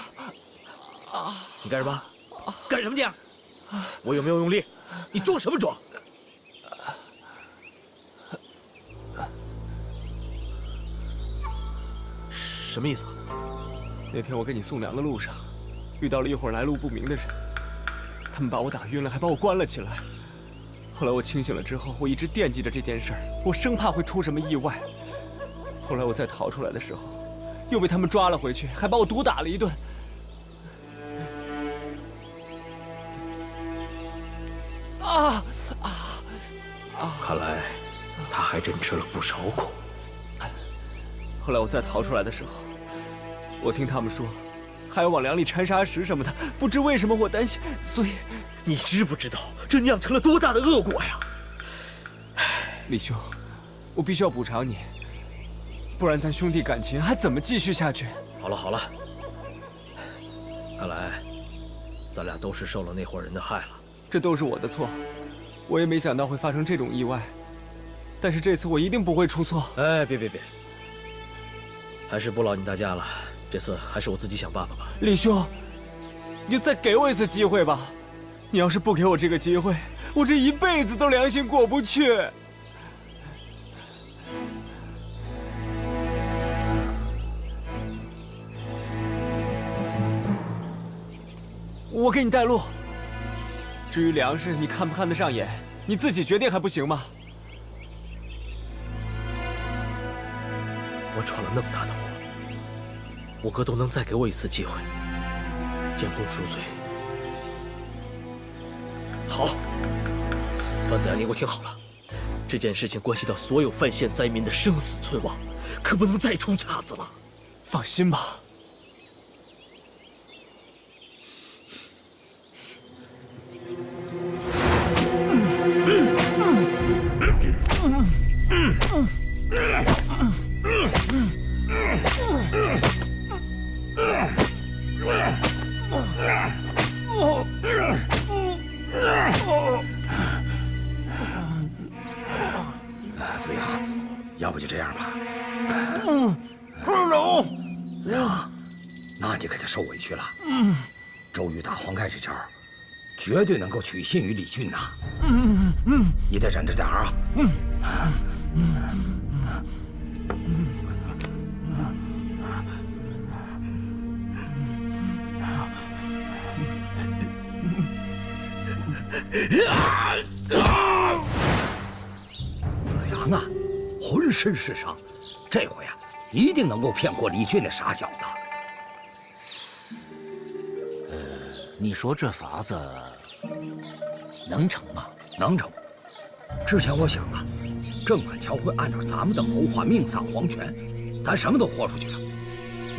你干什么？干什么你？我有没有用力？你装什么装？什么意思？那天我给你送粮的路上，遇到了一伙来路不明的人，他们把我打晕了，还把我关了起来。后来我清醒了之后，我一直惦记着这件事儿，我生怕会出什么意外。后来我再逃出来的时候，又被他们抓了回去，还把我毒打了一顿。看来他还真吃了不少苦。后来我再逃出来的时候，我听他们说，还要往粮里掺砂石什么的，不知为什么我担心，所以你知不知道这酿成了多大的恶果呀？李兄，我必须要补偿你，不然咱兄弟感情还怎么继续下去？好了好了，看来咱俩都是受了那伙人的害了。这都是我的错，我也没想到会发生这种意外，但是这次我一定不会出错。哎，别，还是不劳你大家了，这次还是我自己想办法吧。李兄，你就再给我一次机会吧。你要是不给我这个机会，我这一辈子都良心过不去。我给你带路。至于粮食，你看不看得上眼，你自己决定还不行吗？我闯了那么大的祸，我哥都能再给我一次机会，将功赎罪。好，范子阳，你给我听好了，这件事情关系到所有范县灾民的生死存亡，可不能再出岔子了。放心吧。子阳，要不就这样吧。村长，子阳，那你可就受委屈了。周瑜打黄盖这招，绝对能够取信于李俊呐。嗯，你得忍着点啊。子阳啊，浑身是伤，这回啊，一定能够骗过李俊那傻小子。你说这法子能成吗？能成。之前我想啊，郑板桥会按照咱们的谋划命丧黄泉，咱什么都豁出去了。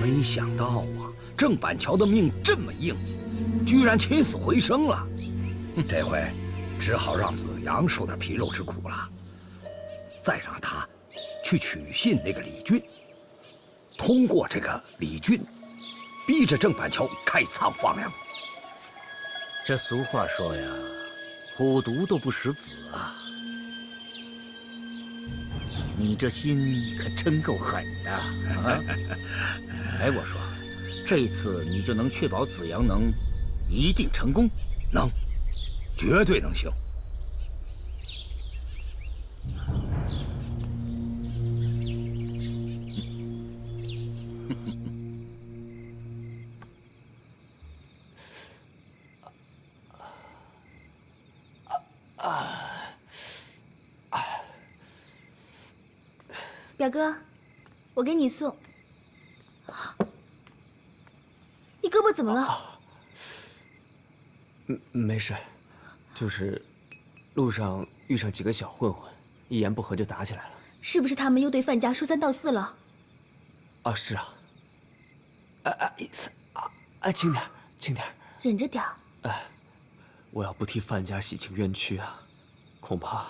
没想到啊，郑板桥的命这么硬，居然起死回生了。这回只好让子阳受点皮肉之苦了，再让他去取信那个李俊，通过这个李俊，逼着郑板桥开仓放粮。这俗话说呀，虎毒都不食子啊！你这心可真够狠的啊！哎，我说，这次你就能确保子阳能一定成功？能，绝对能行。表哥，我给你送。你胳膊怎么了？没事，就是路上遇上几个小混混，一言不合就打起来了。是不是他们又对范家说三道四了？啊，是啊。轻点，轻点，忍着点。我要不替范家洗清冤屈啊，恐怕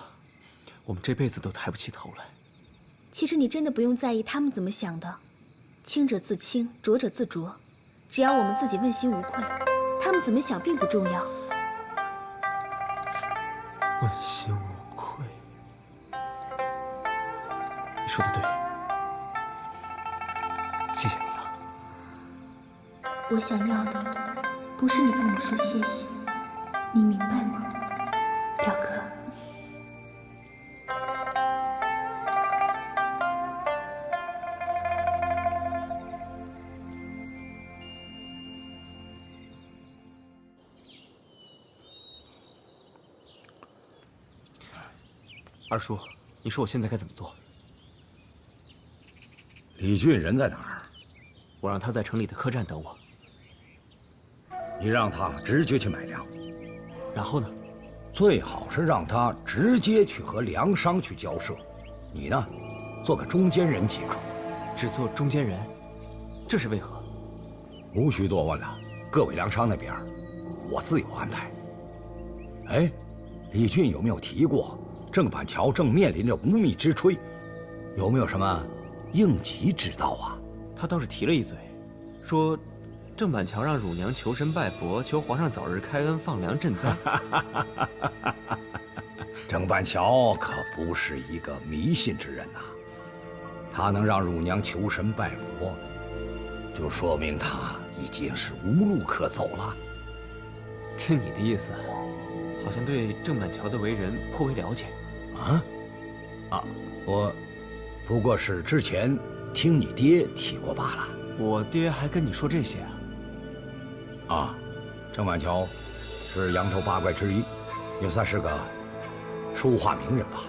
我们这辈子都抬不起头来。其实你真的不用在意他们怎么想的，清者自清，浊者自浊，只要我们自己问心无愧，他们怎么想并不重要。问心无愧，你说的对，谢谢你啊。我想要的不是你跟我说谢谢，你明白吗，表哥？二叔，你说我现在该怎么做？李俊人在哪儿？我让他在城里的客栈等我。你让他直接去买粮，然后呢？最好是让他直接去和粮商去交涉，你呢，做个中间人即可。只做中间人，这是为何？无需多问了，各位粮商那边，我自有安排。哎，李俊有没有提过？郑板桥正面临着无密之炊，有没有什么应急之道啊？他倒是提了一嘴，说郑板桥让乳娘求神拜佛，求皇上早日开恩放粮赈灾。郑板桥可不是一个迷信之人呐，他能让乳娘求神拜佛，就说明他已经是无路可走了。听你的意思，好像对郑板桥的为人颇为了解。我不过是之前听你爹提过罢了。我爹还跟你说这些啊？郑板桥是扬州八怪之一，也算是个书画名人吧。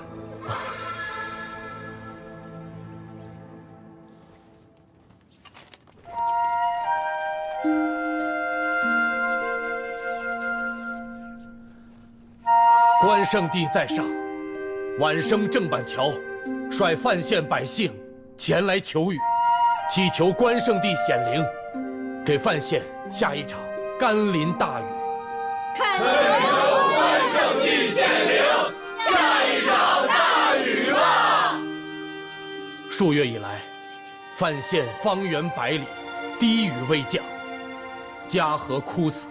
关圣帝在上，晚生郑板桥率范县百姓前来求雨，祈求关圣帝显灵，给范县下一场甘霖大雨。恳求关圣帝显灵，下一场大雨吧！数月以来，范县方圆百里，滴雨未降，家禾枯死，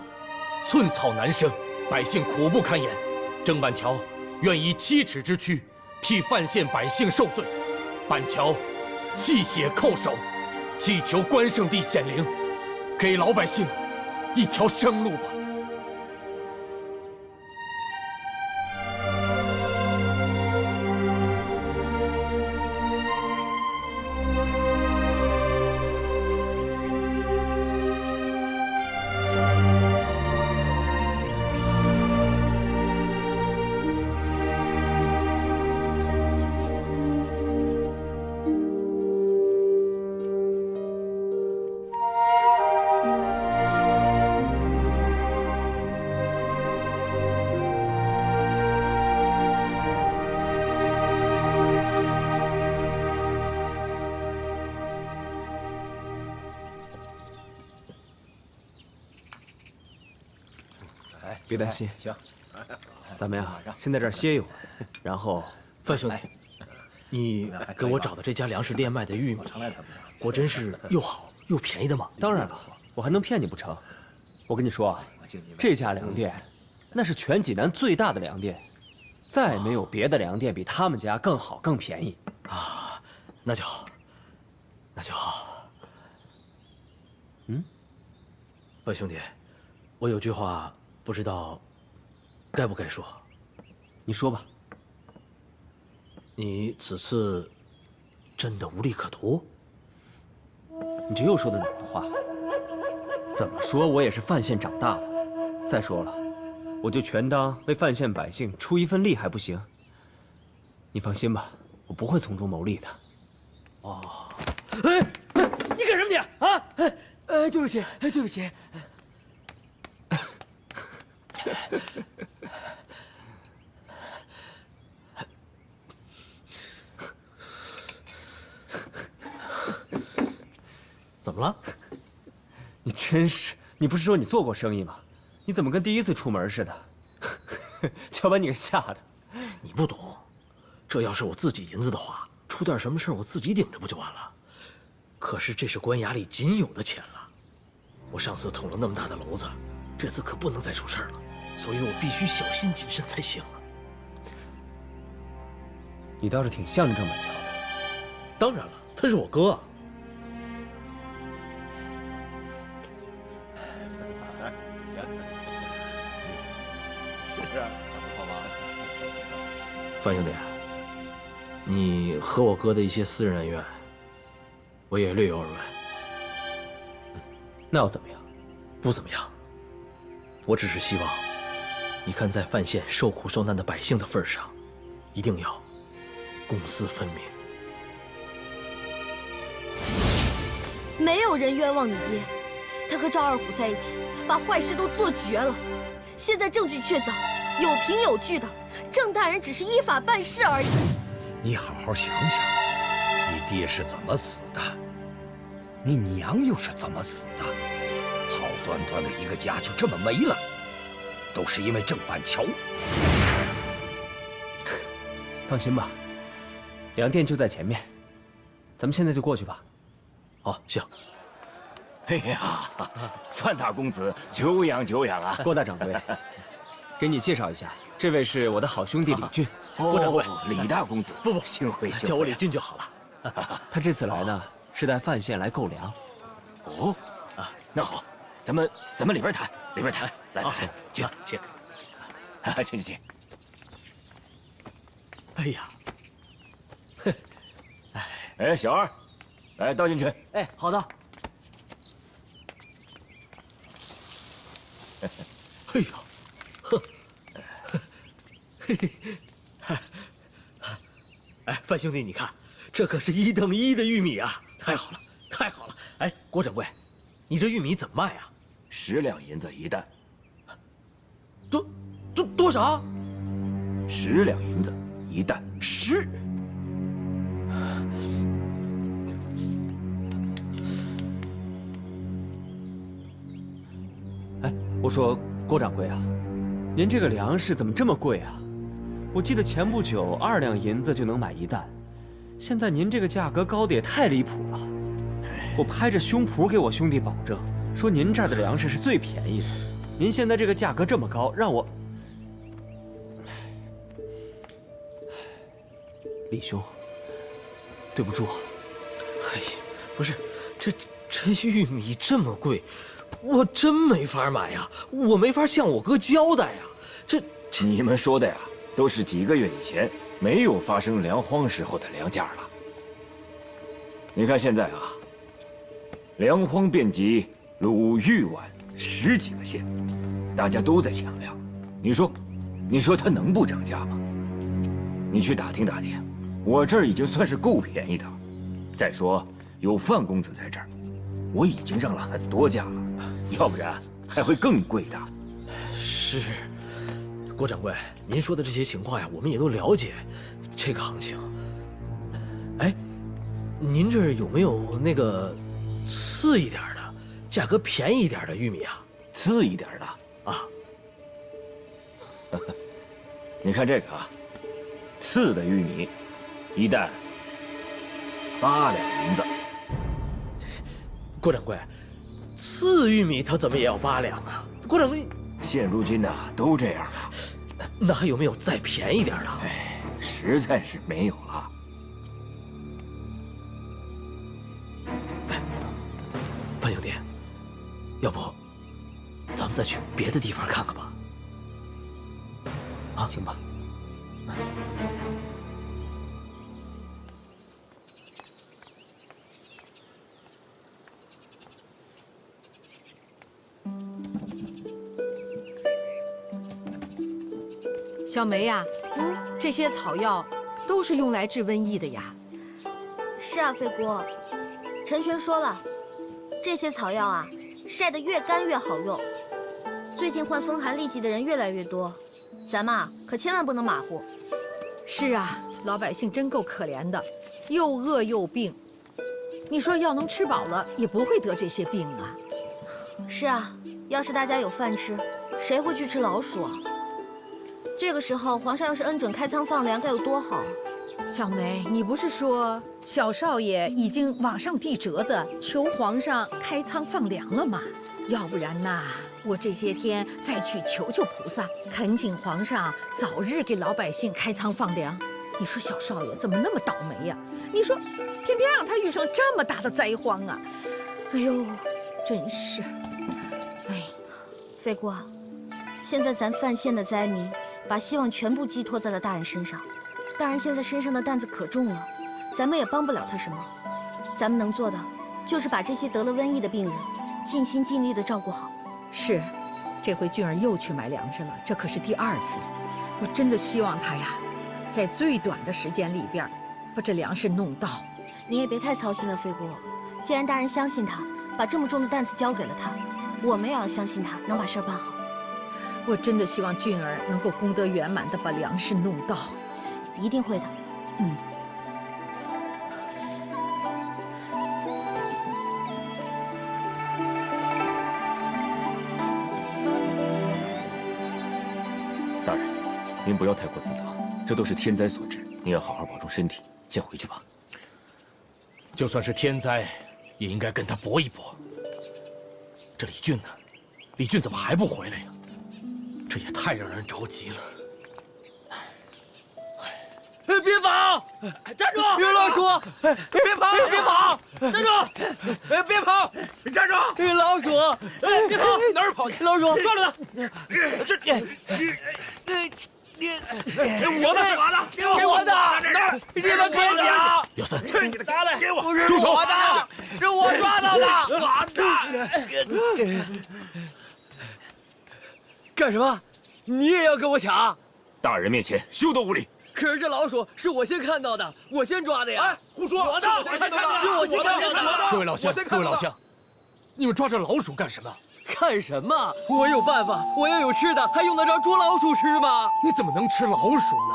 寸草难生，百姓苦不堪言。郑板桥愿以7尺之躯替范县百姓受罪，板桥泣血叩首，祈求关圣帝显灵，给老百姓一条生路吧。别担心。行，咱们呀，先在这儿歇一会儿，然后。范兄弟，你给我找的这家粮食店卖的玉米，果真是又好又便宜的吗？当然了，我还能骗你不成？我跟你说啊，这家粮店，那是全济南最大的粮店，再没有别的粮店比他们家更好更便宜啊。那就好，那就好。嗯，范兄弟，我有句话不知道该不该说。你说吧。你此次真的无利可图？你这又说的哪的话？怎么说我也是范县长大的。再说了，我就全当为范县百姓出一份力还不行？你放心吧，我不会从中牟利的。哦，哎，你干什么你啊？对不起，对不起。怎么了？你真是，你不是说你做过生意吗？你怎么跟第一次出门似的？就把你给吓的。你不懂，这要是我自己银子的话，出点什么事我自己顶着不就完了？可是这是官衙里仅有的钱了。我上次捅了那么大的篓子，这次可不能再出事了，所以我必须小心谨慎才行啊。你倒是挺向着郑板桥的。当然了，他是我哥。范兄弟，你和我哥的一些私人恩怨，我也略有耳闻。那又怎么样？不怎么样。我只是希望，你看在范县受苦受难的百姓的份上，一定要公私分明。没有人冤枉你爹，他和赵二虎在一起，把坏事都做绝了。现在证据确凿，有凭有据的，郑大人只是依法办事而已。你好好想想，你爹是怎么死的？你娘又是怎么死的？好端端的一个家就这么没了，都是因为郑板桥。放心吧，粮店就在前面，咱们现在就过去吧。好，行。哎呀，范大公子久仰久仰啊！郭大掌柜，给你介绍一下，这位是我的好兄弟李俊。郭掌柜，李大公子，不，幸会幸会，叫我李俊就好了。他这次来呢，是带范县来购粮。哦，那好，咱们里边谈，里边谈。来，请。请。哎呀，哎，小二，来倒进去。哎，好的。哎呀，呵，嘿嘿，哎，范兄弟，你看，这可是1等1的玉米啊！太好了，太好了！哎，郭掌柜，你这玉米怎么卖啊？10两银子一担。多少？10两银子一担。10。哎，我说郭掌柜啊，您这个粮食怎么这么贵啊？我记得前不久2两银子就能买1担，现在您这个价格高的也太离谱了。我拍着胸脯给我兄弟保证，说您这儿的粮食是最便宜的，您现在这个价格这么高，让我……李兄，对不住。哎呀，不是，这玉米这么贵，我真没法买呀，我没法向我哥交代呀。这你们说的呀，都是几个月以前没有发生粮荒时候的粮价了。你看现在啊，粮荒遍及鲁豫皖10几个县，大家都在抢粮。你说它能不涨价吗？你去打听打听，我这儿已经算是够便宜的了。再说有范公子在这儿，我已经让了很多价了，要不然还会更贵的。是，郭掌柜，您说的这些情况呀，我们也都了解。这个行情，哎，您这儿有没有那个次一点的、价格便宜一点的玉米啊？次一点的啊？你看这个啊，刺的玉米，一担8两银子。郭掌柜，刺玉米它怎么也要8两啊？郭掌柜，现如今呐，都这样了。那还有没有再便宜点的？哎，实在是没有了。范兄弟，要不咱们再去别的地方看看吧？啊，行吧。小梅呀，这些草药都是用来治瘟疫的呀。是啊，飞姑，陈玄说了，这些草药啊，晒得越干越好用。最近患风寒痢疾的人越来越多，咱们啊可千万不能马虎。是啊，老百姓真够可怜的，又饿又病。你说要能吃饱了，也不会得这些病啊。是啊，要是大家有饭吃，谁会去吃老鼠啊？这个时候，皇上要是恩准开仓放粮，该有多好！小梅，你不是说小少爷已经往上递折子，求皇上开仓放粮了吗？要不然呐，我这些天再去求求菩萨，恳请皇上早日给老百姓开仓放粮。你说小少爷怎么那么倒霉呀？你说，偏偏让他遇上这么大的灾荒啊！哎呦，真是……哎，飞姑啊，现在咱范县的灾民把希望全部寄托在了大人身上，大人现在身上的担子可重了，咱们也帮不了他什么。咱们能做的就是把这些得了瘟疫的病人尽心尽力地照顾好。是，这回俊儿又去买粮食了，这可是第2次。我真的希望他呀，在最短的时间里边把这粮食弄到。你也别太操心了，飞姑。既然大人相信他，把这么重的担子交给了他，我们也要相信他能把事儿办好。我真的希望俊儿能够功德圆满地把粮食弄到，一定会的。大人，您不要太过自责，这都是天灾所致，您要好好保重身体。先回去吧。就算是天灾，也应该跟他搏一搏。这李俊呢？李俊怎么还不回来呀？这也太让人着急了。别跑！站住！有老鼠！别跑！别跑！站住！别跑！站住！老鼠！别跑！哪儿跑去？老鼠！抓住它！我的！给我的！哪儿？你们别抢！姚三，去你的！拿来！给我！不是我的！是我抓到的！我的！干什么？你也要跟我抢？大人面前休得无礼。可是这老鼠是我先看到的，我先抓的呀！哎，胡说！我的，是我先看到的。各位老乡，各位老乡，你们抓这老鼠干什么？干什么？我有办法，我要有吃的，还用得着捉老鼠吃吗？你怎么能吃老鼠呢？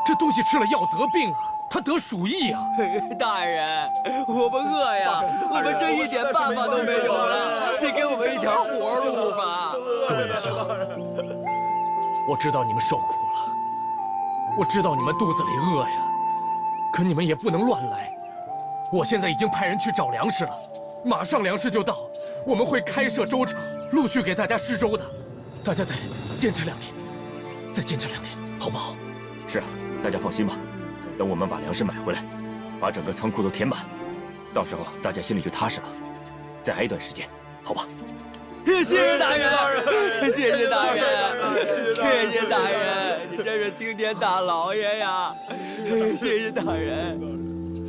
这东西吃了要得病啊，它得鼠疫啊！大人，我们饿呀，我们这一点办法都没有了，你给我们一条活路吧！各位老乡，我知道你们受苦了，我知道你们肚子里饿呀，可你们也不能乱来。我现在已经派人去找粮食了，马上粮食就到，我们会开设粥厂，陆续给大家施粥的。大家再坚持2天，再坚持2天，好不好？是啊，大家放心吧，等我们把粮食买回来，把整个仓库都填满，到时候大家心里就踏实了。再挨一段时间，好吧？谢谢大人，谢谢大人，谢谢大人，你真是青天大老爷呀！谢谢大人。